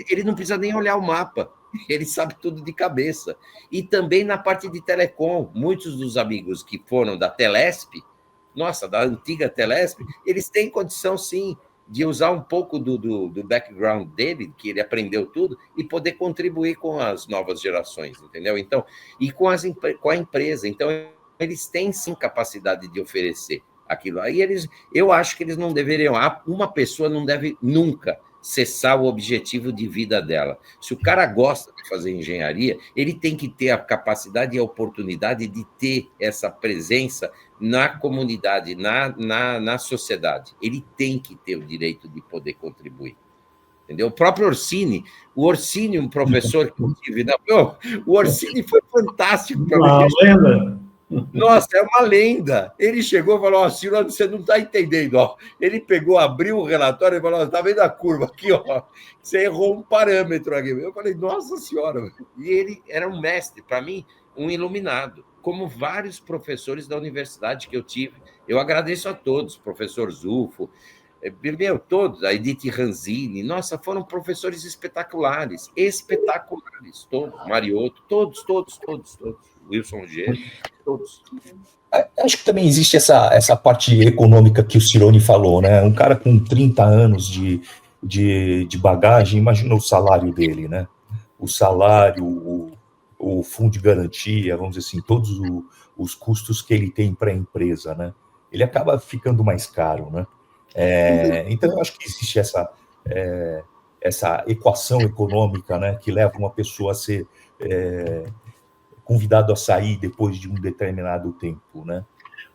Ele não precisa nem olhar o mapa, ele sabe tudo de cabeça. E também na parte de telecom, muitos dos amigos que foram da Telesp, da antiga Telesp, eles têm condição, sim, de usar um pouco do background dele, que ele aprendeu tudo, e poder contribuir com as novas gerações, entendeu? Então, e com a empresa. Então, eles têm, sim, capacidade de oferecer aquilo. Aí eu acho que eles não deveriam, uma pessoa não deve nunca cessar o objetivo de vida dela. Se o cara gosta de fazer engenharia, ele tem que ter a capacidade e a oportunidade de ter essa presença na comunidade, na sociedade. Ele tem que ter o direito de poder contribuir. Entendeu? O próprio Orsini, um professor que eu tive, o Orsini foi fantástico para mim. Lembra? Nossa, é uma lenda. Ele chegou e falou, Cirone, você não está entendendo. Ó. Ele pegou, abriu o relatório e falou, está vendo a curva aqui? Ó. Você errou um parâmetro aqui. Eu falei, nossa senhora. E ele era um mestre, para mim, um iluminado, como vários professores da universidade que eu tive. Eu agradeço a todos, professor Zufo, todos, a Edith Ranzini, nossa, foram professores espetaculares, todos, Mariotto, todos, Wilson G, todos. Acho que também existe essa parte econômica que o Cirone falou, né? Um cara com 30 anos de bagagem, imagina o salário dele, né? O salário, o fundo de garantia, vamos dizer assim, todos os custos que ele tem para a empresa, né? Ele acaba ficando mais caro, né? Então, eu acho que existe essa equação econômica, né, que leva uma pessoa a ser convidado a sair depois de um determinado tempo, né?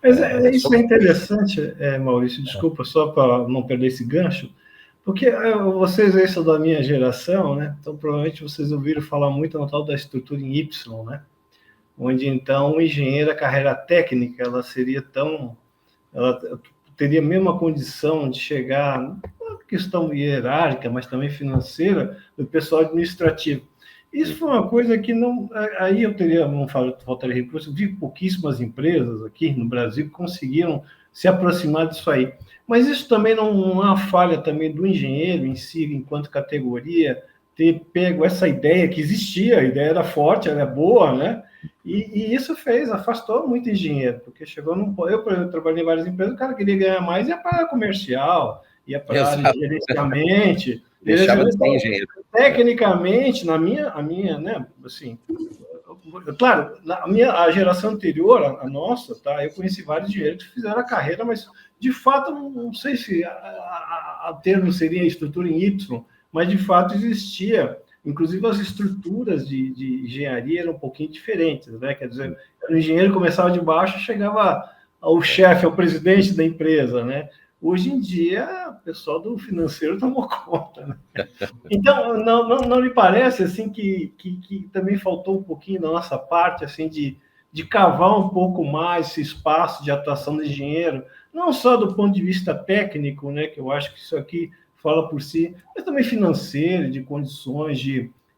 Mas isso é interessante, Maurício, desculpa, só para não perder esse gancho, porque vocês aí são da minha geração, né? Então, provavelmente vocês ouviram falar muito no tal da estrutura em Y, né? Onde, então, o engenheiro, a carreira técnica, ela teria a mesma condição de chegar, na questão hierárquica, mas também financeira, do pessoal administrativo. Isso foi uma coisa que não... Aí eu faltaria recurso. Eu vi pouquíssimas empresas aqui no Brasil que conseguiram se aproximar disso aí. Mas isso também não é uma falha também do engenheiro em si, enquanto categoria, ter pego essa ideia que existia, a ideia era forte, ela é boa, né? E isso afastou muito engenheiro, porque chegou num... Eu, por exemplo, trabalhei em várias empresas, o cara queria ganhar mais, ia para comercial, ia para gerenciamento. Tecnicamente, a minha, né, assim, claro, a geração anterior, a nossa, tá, eu conheci vários engenheiros que fizeram a carreira, mas, de fato, não sei se a termo seria a estrutura em Y, mas, de fato, existia. Inclusive, as estruturas de engenharia eram um pouquinho diferentes, né? Quer dizer, o engenheiro começava de baixo e chegava ao chefe, ao presidente da empresa, né? Hoje em dia, o pessoal do financeiro tomou conta, né? Então, não lhe parece assim que também faltou um pouquinho da nossa parte assim de cavar um pouco mais esse espaço de atuação do engenheiro, não só do ponto de vista técnico, né? Que eu acho que isso aqui fala por si, mas também financeiro, de condições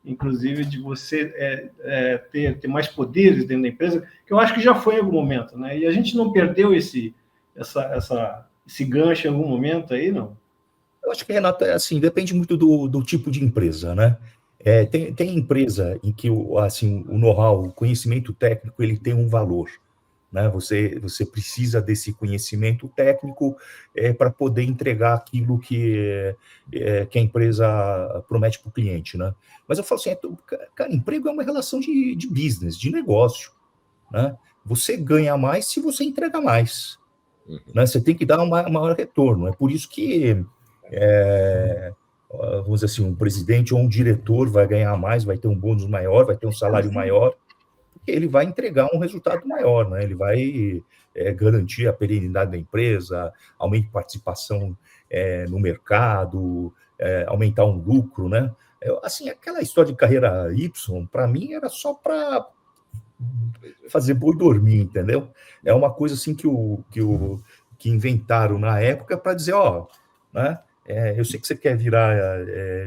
inclusive, de você ter mais poderes dentro da empresa, que eu acho que já foi em algum momento, né? E a gente não perdeu esse gancho em algum momento aí, não? Eu acho que, Renato, assim, depende muito do tipo de empresa, né? Tem empresa em que assim, o know-how, o conhecimento técnico, ele tem um valor, né? Você precisa desse conhecimento técnico para poder entregar aquilo que a empresa promete para o cliente, né? Mas eu falo assim, cara, emprego é uma relação de business, de negócio, né? Você ganha mais se você entrega mais, né? Você tem que dar um maior retorno. É por isso que, vamos dizer assim, um presidente ou um diretor vai ganhar mais, vai ter um bônus maior, vai ter um salário maior, ele vai entregar um resultado maior, né? Ele vai garantir a perenidade da empresa, aumento de participação no mercado, aumentar um lucro, né? Assim, aquela história de carreira Y, para mim, era só para fazer boi dormir, entendeu? É uma coisa assim que inventaram na época para dizer, ó, né? Eu sei que você quer virar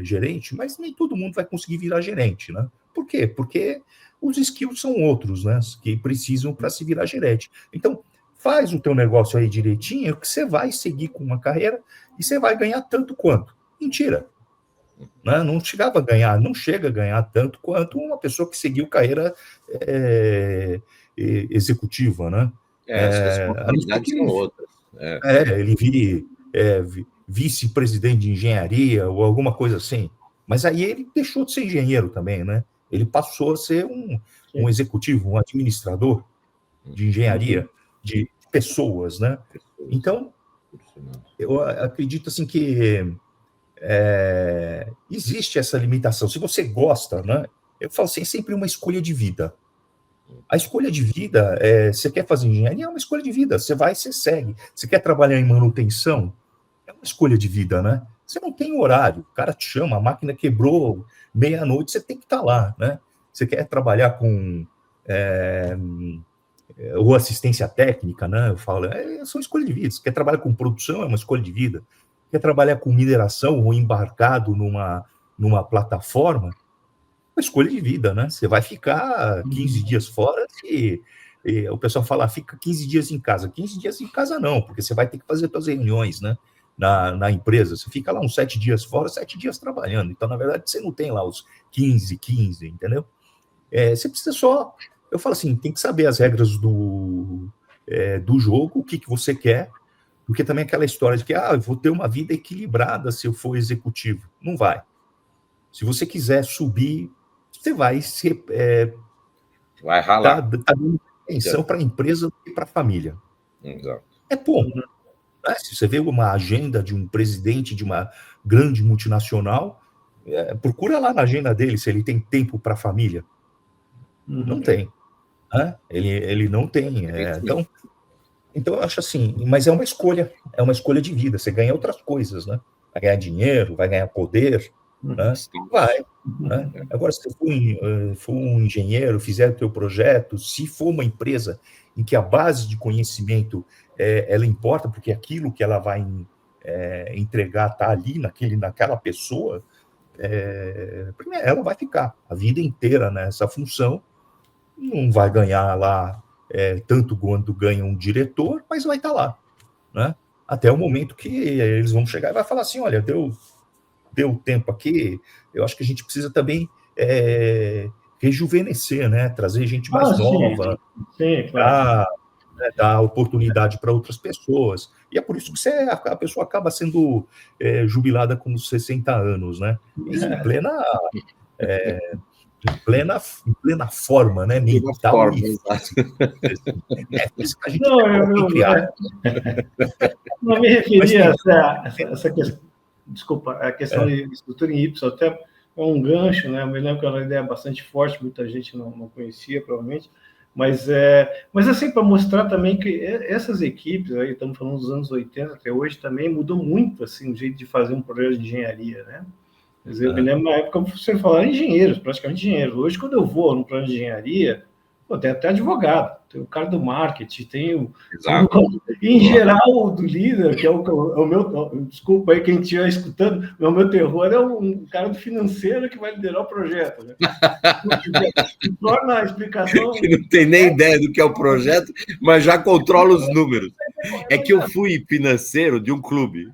gerente, mas nem todo mundo vai conseguir virar gerente, né? Por quê? Porque os skills são outros, né? Que precisam para se virar gerente. Então, faz o teu negócio aí direitinho, que você vai seguir com uma carreira e você vai ganhar tanto quanto. Mentira. Né? Não chega a ganhar tanto quanto uma pessoa que seguiu carreira executiva, né? As responsabilidades são outras. Ele vire vice-presidente de engenharia ou alguma coisa assim. Mas aí ele deixou de ser engenheiro também, né? Ele passou a ser um executivo, um administrador de engenharia, de pessoas, né? Então, eu acredito assim que existe essa limitação. Se você gosta, né? Eu falo assim, é sempre uma escolha de vida. A escolha de vida, você quer fazer engenharia, é uma escolha de vida. Você vai, você segue. Você quer trabalhar em manutenção, é uma escolha de vida, né? Você não tem horário. O cara te chama, a máquina quebrou, meia-noite, você tem que estar lá, né? Você quer trabalhar com ou assistência técnica, né? Eu falo, são escolhas de vida. Você quer trabalhar com produção, é uma escolha de vida. Quer trabalhar com mineração ou embarcado numa plataforma, uma escolha de vida, né? Você vai ficar 15 dias fora e o pessoal fala, fica 15 dias em casa. 15 dias em casa não, porque você vai ter que fazer suas reuniões, né? Na empresa. Você fica lá uns 7 dias fora, 7 dias trabalhando. Então, na verdade, você não tem lá os 15, entendeu? Você precisa só... Eu falo assim, tem que saber as regras do jogo, o que você quer, porque também aquela história de que eu vou ter uma vida equilibrada se eu for executivo. Não vai. Se você quiser subir, você vai ser... vai ralar. Tá dando atenção para a empresa e para a família. Exato. É pouco. Né? Se você vê uma agenda de um presidente de uma grande multinacional, procura lá na agenda dele se ele tem tempo para a família. Não tem. Né? Ele não tem. Então, eu acho assim, mas é uma escolha de vida. Você ganha outras coisas, né? Vai ganhar dinheiro, vai ganhar poder, né? Vai. Né? Agora, se for um engenheiro, fizer o teu projeto, se for uma empresa em que a base de conhecimento ela importa, porque aquilo que ela vai entregar está ali, naquela pessoa, primeiro, ela vai ficar a vida inteira nessa função, não vai ganhar lá tanto quanto ganha um diretor, mas vai estar lá, né? Até o momento que eles vão chegar e vai falar assim, olha, deu tempo aqui, eu acho que a gente precisa também rejuvenescer, né? Trazer gente mais nova, sim, claro. dar oportunidade para outras pessoas. E é por isso que a pessoa acaba sendo jubilada com 60 anos, né? Em plena forma, né? Mental forma, a gente não me referia a essa questão, desculpa, a questão de estrutura em Y, até é um gancho, né? Eu me lembro que era uma ideia bastante forte, muita gente não conhecia, provavelmente, mas assim, para mostrar também que essas equipes, aí estamos falando dos anos 80 até hoje, também mudou muito, assim, o jeito de fazer um projeto de engenharia, né? Quer dizer, eu me lembro na época você falava engenheiros, praticamente engenheiros. Hoje, quando eu vou no plano de engenharia, tem até advogado, tem o cara do marketing, tem em geral, do líder, que é o meu... Desculpa aí quem estiver escutando, o meu terror é um cara do financeiro que vai liderar o projeto. Né? Torna a explicação... Que não tem nem ideia do que é o projeto, mas já controla os números. É que eu fui financeiro de um clube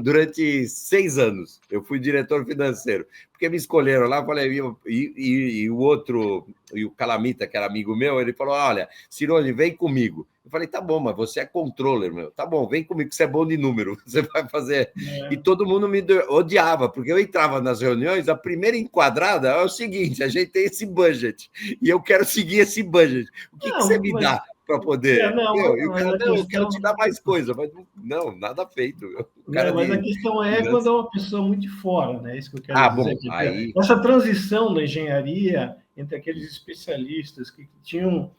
durante 6 anos. Eu fui diretor financeiro, porque me escolheram lá, falei, e o outro, e o Calamita, que era amigo meu, ele falou, olha, Cirone, vem comigo. Eu falei, tá bom, mas você é controller, meu. Tá bom, vem comigo, que você é bom de número, você vai fazer. E todo mundo me odiava, porque eu entrava nas reuniões, a primeira enquadrada é o seguinte, a gente tem esse budget, e eu quero seguir esse budget. O que você me dá para poder? Eu quero te dar mais coisa, mas não, nada feito. Mas a questão quando é uma pessoa muito de fora, né? Isso que eu quero dizer. Bom, aí... Essa transição da engenharia entre aqueles especialistas que tinham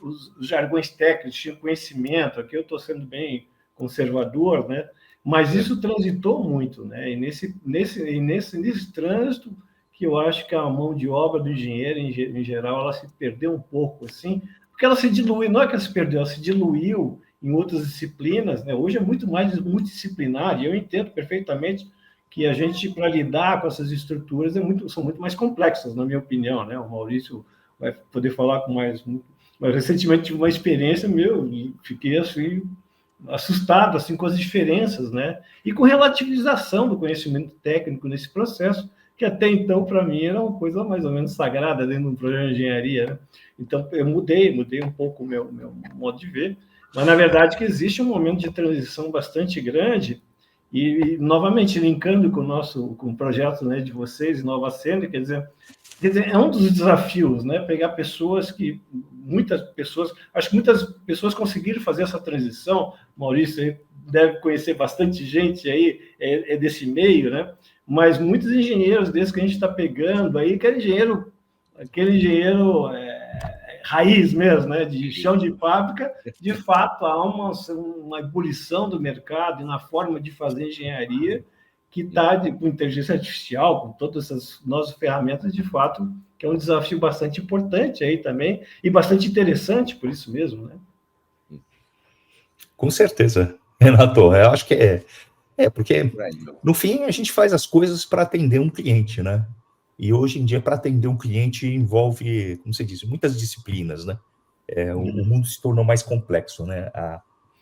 os jargões técnicos, tinham conhecimento. Aqui eu estou sendo bem conservador, né? Mas isso transitou muito, né? E nesse trânsito que eu acho que a mão de obra do engenheiro, em geral, ela se perdeu um pouco, assim, porque ela se diluiu, não é que ela se perdeu, ela se diluiu em outras disciplinas, né? Hoje é muito mais multidisciplinar, e eu entendo perfeitamente que a gente, para lidar com essas estruturas, são muito mais complexas, na minha opinião, né? O Maurício vai poder falar com mais... Mas recentemente tive uma experiência, fiquei assim, assustado assim, com as diferenças, né? E com relativização do conhecimento técnico nesse processo, que até então, para mim, era uma coisa mais ou menos sagrada dentro de um projeto de engenharia, né? Então, eu mudei um pouco o meu modo de ver, mas, na verdade, que existe um momento de transição bastante grande, e novamente, linkando com o projeto, né, de vocês, Nova Senda, quer dizer, é um dos desafios, né? Pegar pessoas acho que muitas pessoas conseguiram fazer essa transição. Maurício deve conhecer bastante gente aí, desse meio, né? Mas muitos engenheiros desses que a gente está pegando aí, aquele engenheiro raiz mesmo, né? De chão de fábrica, de fato, há uma ebulição do mercado e na forma de fazer engenharia, que está com inteligência artificial, com todas essas novas ferramentas, de fato, que é um desafio bastante importante aí também, e bastante interessante por isso mesmo, né? Com certeza, Renato, eu acho que porque, no fim, a gente faz as coisas para atender um cliente, né? E hoje em dia, para atender um cliente, envolve, como você disse, muitas disciplinas, né? O mundo se tornou mais complexo, né?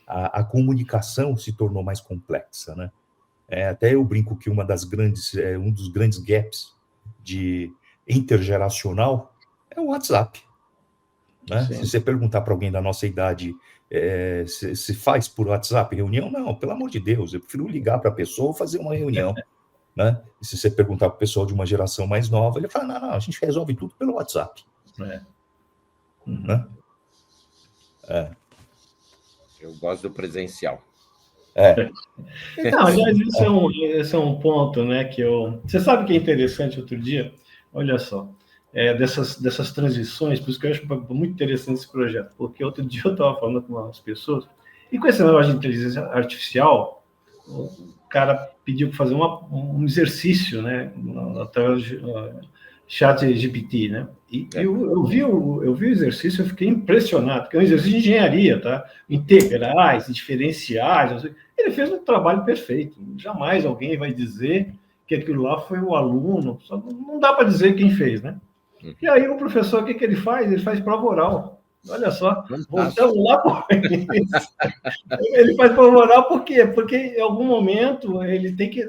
A comunicação se tornou mais complexa, né? Até eu brinco que um dos grandes gaps de intergeracional é o WhatsApp, né? Se você perguntar para alguém da nossa idade se faz por WhatsApp reunião, não, pelo amor de Deus, eu prefiro ligar para a pessoa ou fazer uma reunião, né? E se você perguntar para o pessoal de uma geração mais nova, ele fala, não, a gente resolve tudo pelo WhatsApp. Né? Eu gosto do presencial. Então, aliás, esse é um ponto, né, que você sabe que é interessante outro dia, olha só, dessas transições, por isso que eu acho muito interessante esse projeto, porque outro dia eu estava falando com umas pessoas, e com esse negócio de inteligência artificial, o cara pediu para fazer um exercício, né, através de ChatGPT, né? E eu vi o exercício, eu fiquei impressionado, porque é um exercício de engenharia, tá? Integrais, diferenciais. Ele fez um trabalho perfeito. Jamais alguém vai dizer que aquilo lá foi o aluno. Não dá para dizer quem fez, né? E aí o professor, o que ele faz? Ele faz prova oral. Olha só, voltamos lá por isso. Ele faz prova oral por quê? Porque em algum momento ele tem que...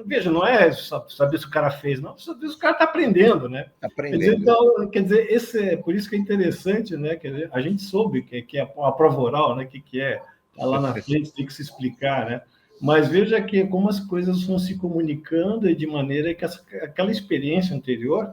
Veja, não é saber se o cara fez, não. Saber se o cara está aprendendo, né? Quer dizer, por isso que é interessante, né? Quer dizer, a gente soube que é a prova oral, né? Que é tá lá na frente, tem que se explicar, né? Mas veja que como as coisas vão se comunicando e de maneira que aquela experiência anterior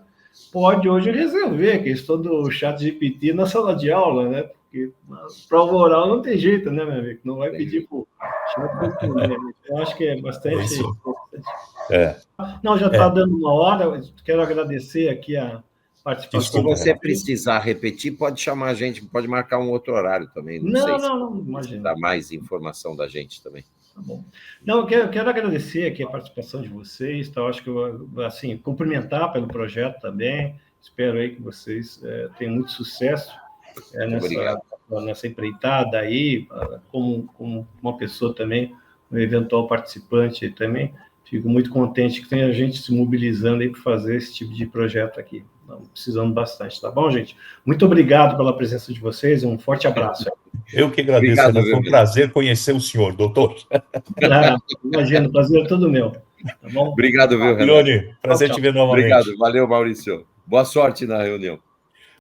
pode hoje resolver a questão do ChatGPT na sala de aula, né? Porque na prova oral não tem jeito, né, meu amigo? Não vai pedir para o ChatGPT. Eu acho que é bastante importante. Não, já está dando uma hora. Quero agradecer aqui a participação. Se você precisar repetir, pode chamar a gente, pode marcar um outro horário também. Não, imagina. Dá mais informação da gente também. Tá bom. Não, eu quero agradecer aqui a participação de vocês, tá? Acho que assim, cumprimentar pelo projeto também, espero aí que vocês tenham muito sucesso nessa empreitada aí, como uma pessoa também, um eventual participante também, fico muito contente que tenha gente se mobilizando aí para fazer esse tipo de projeto aqui, estamos precisando bastante, tá bom, gente? Muito obrigado pela presença de vocês, um forte abraço. Eu que agradeço, obrigado, foi um prazer conhecer o senhor, doutor. Imagina, o prazer é todo meu. Tá bom? Obrigado, viu, Renato? Prazer te ver novamente. Obrigado, valeu, Maurício. Boa sorte na reunião.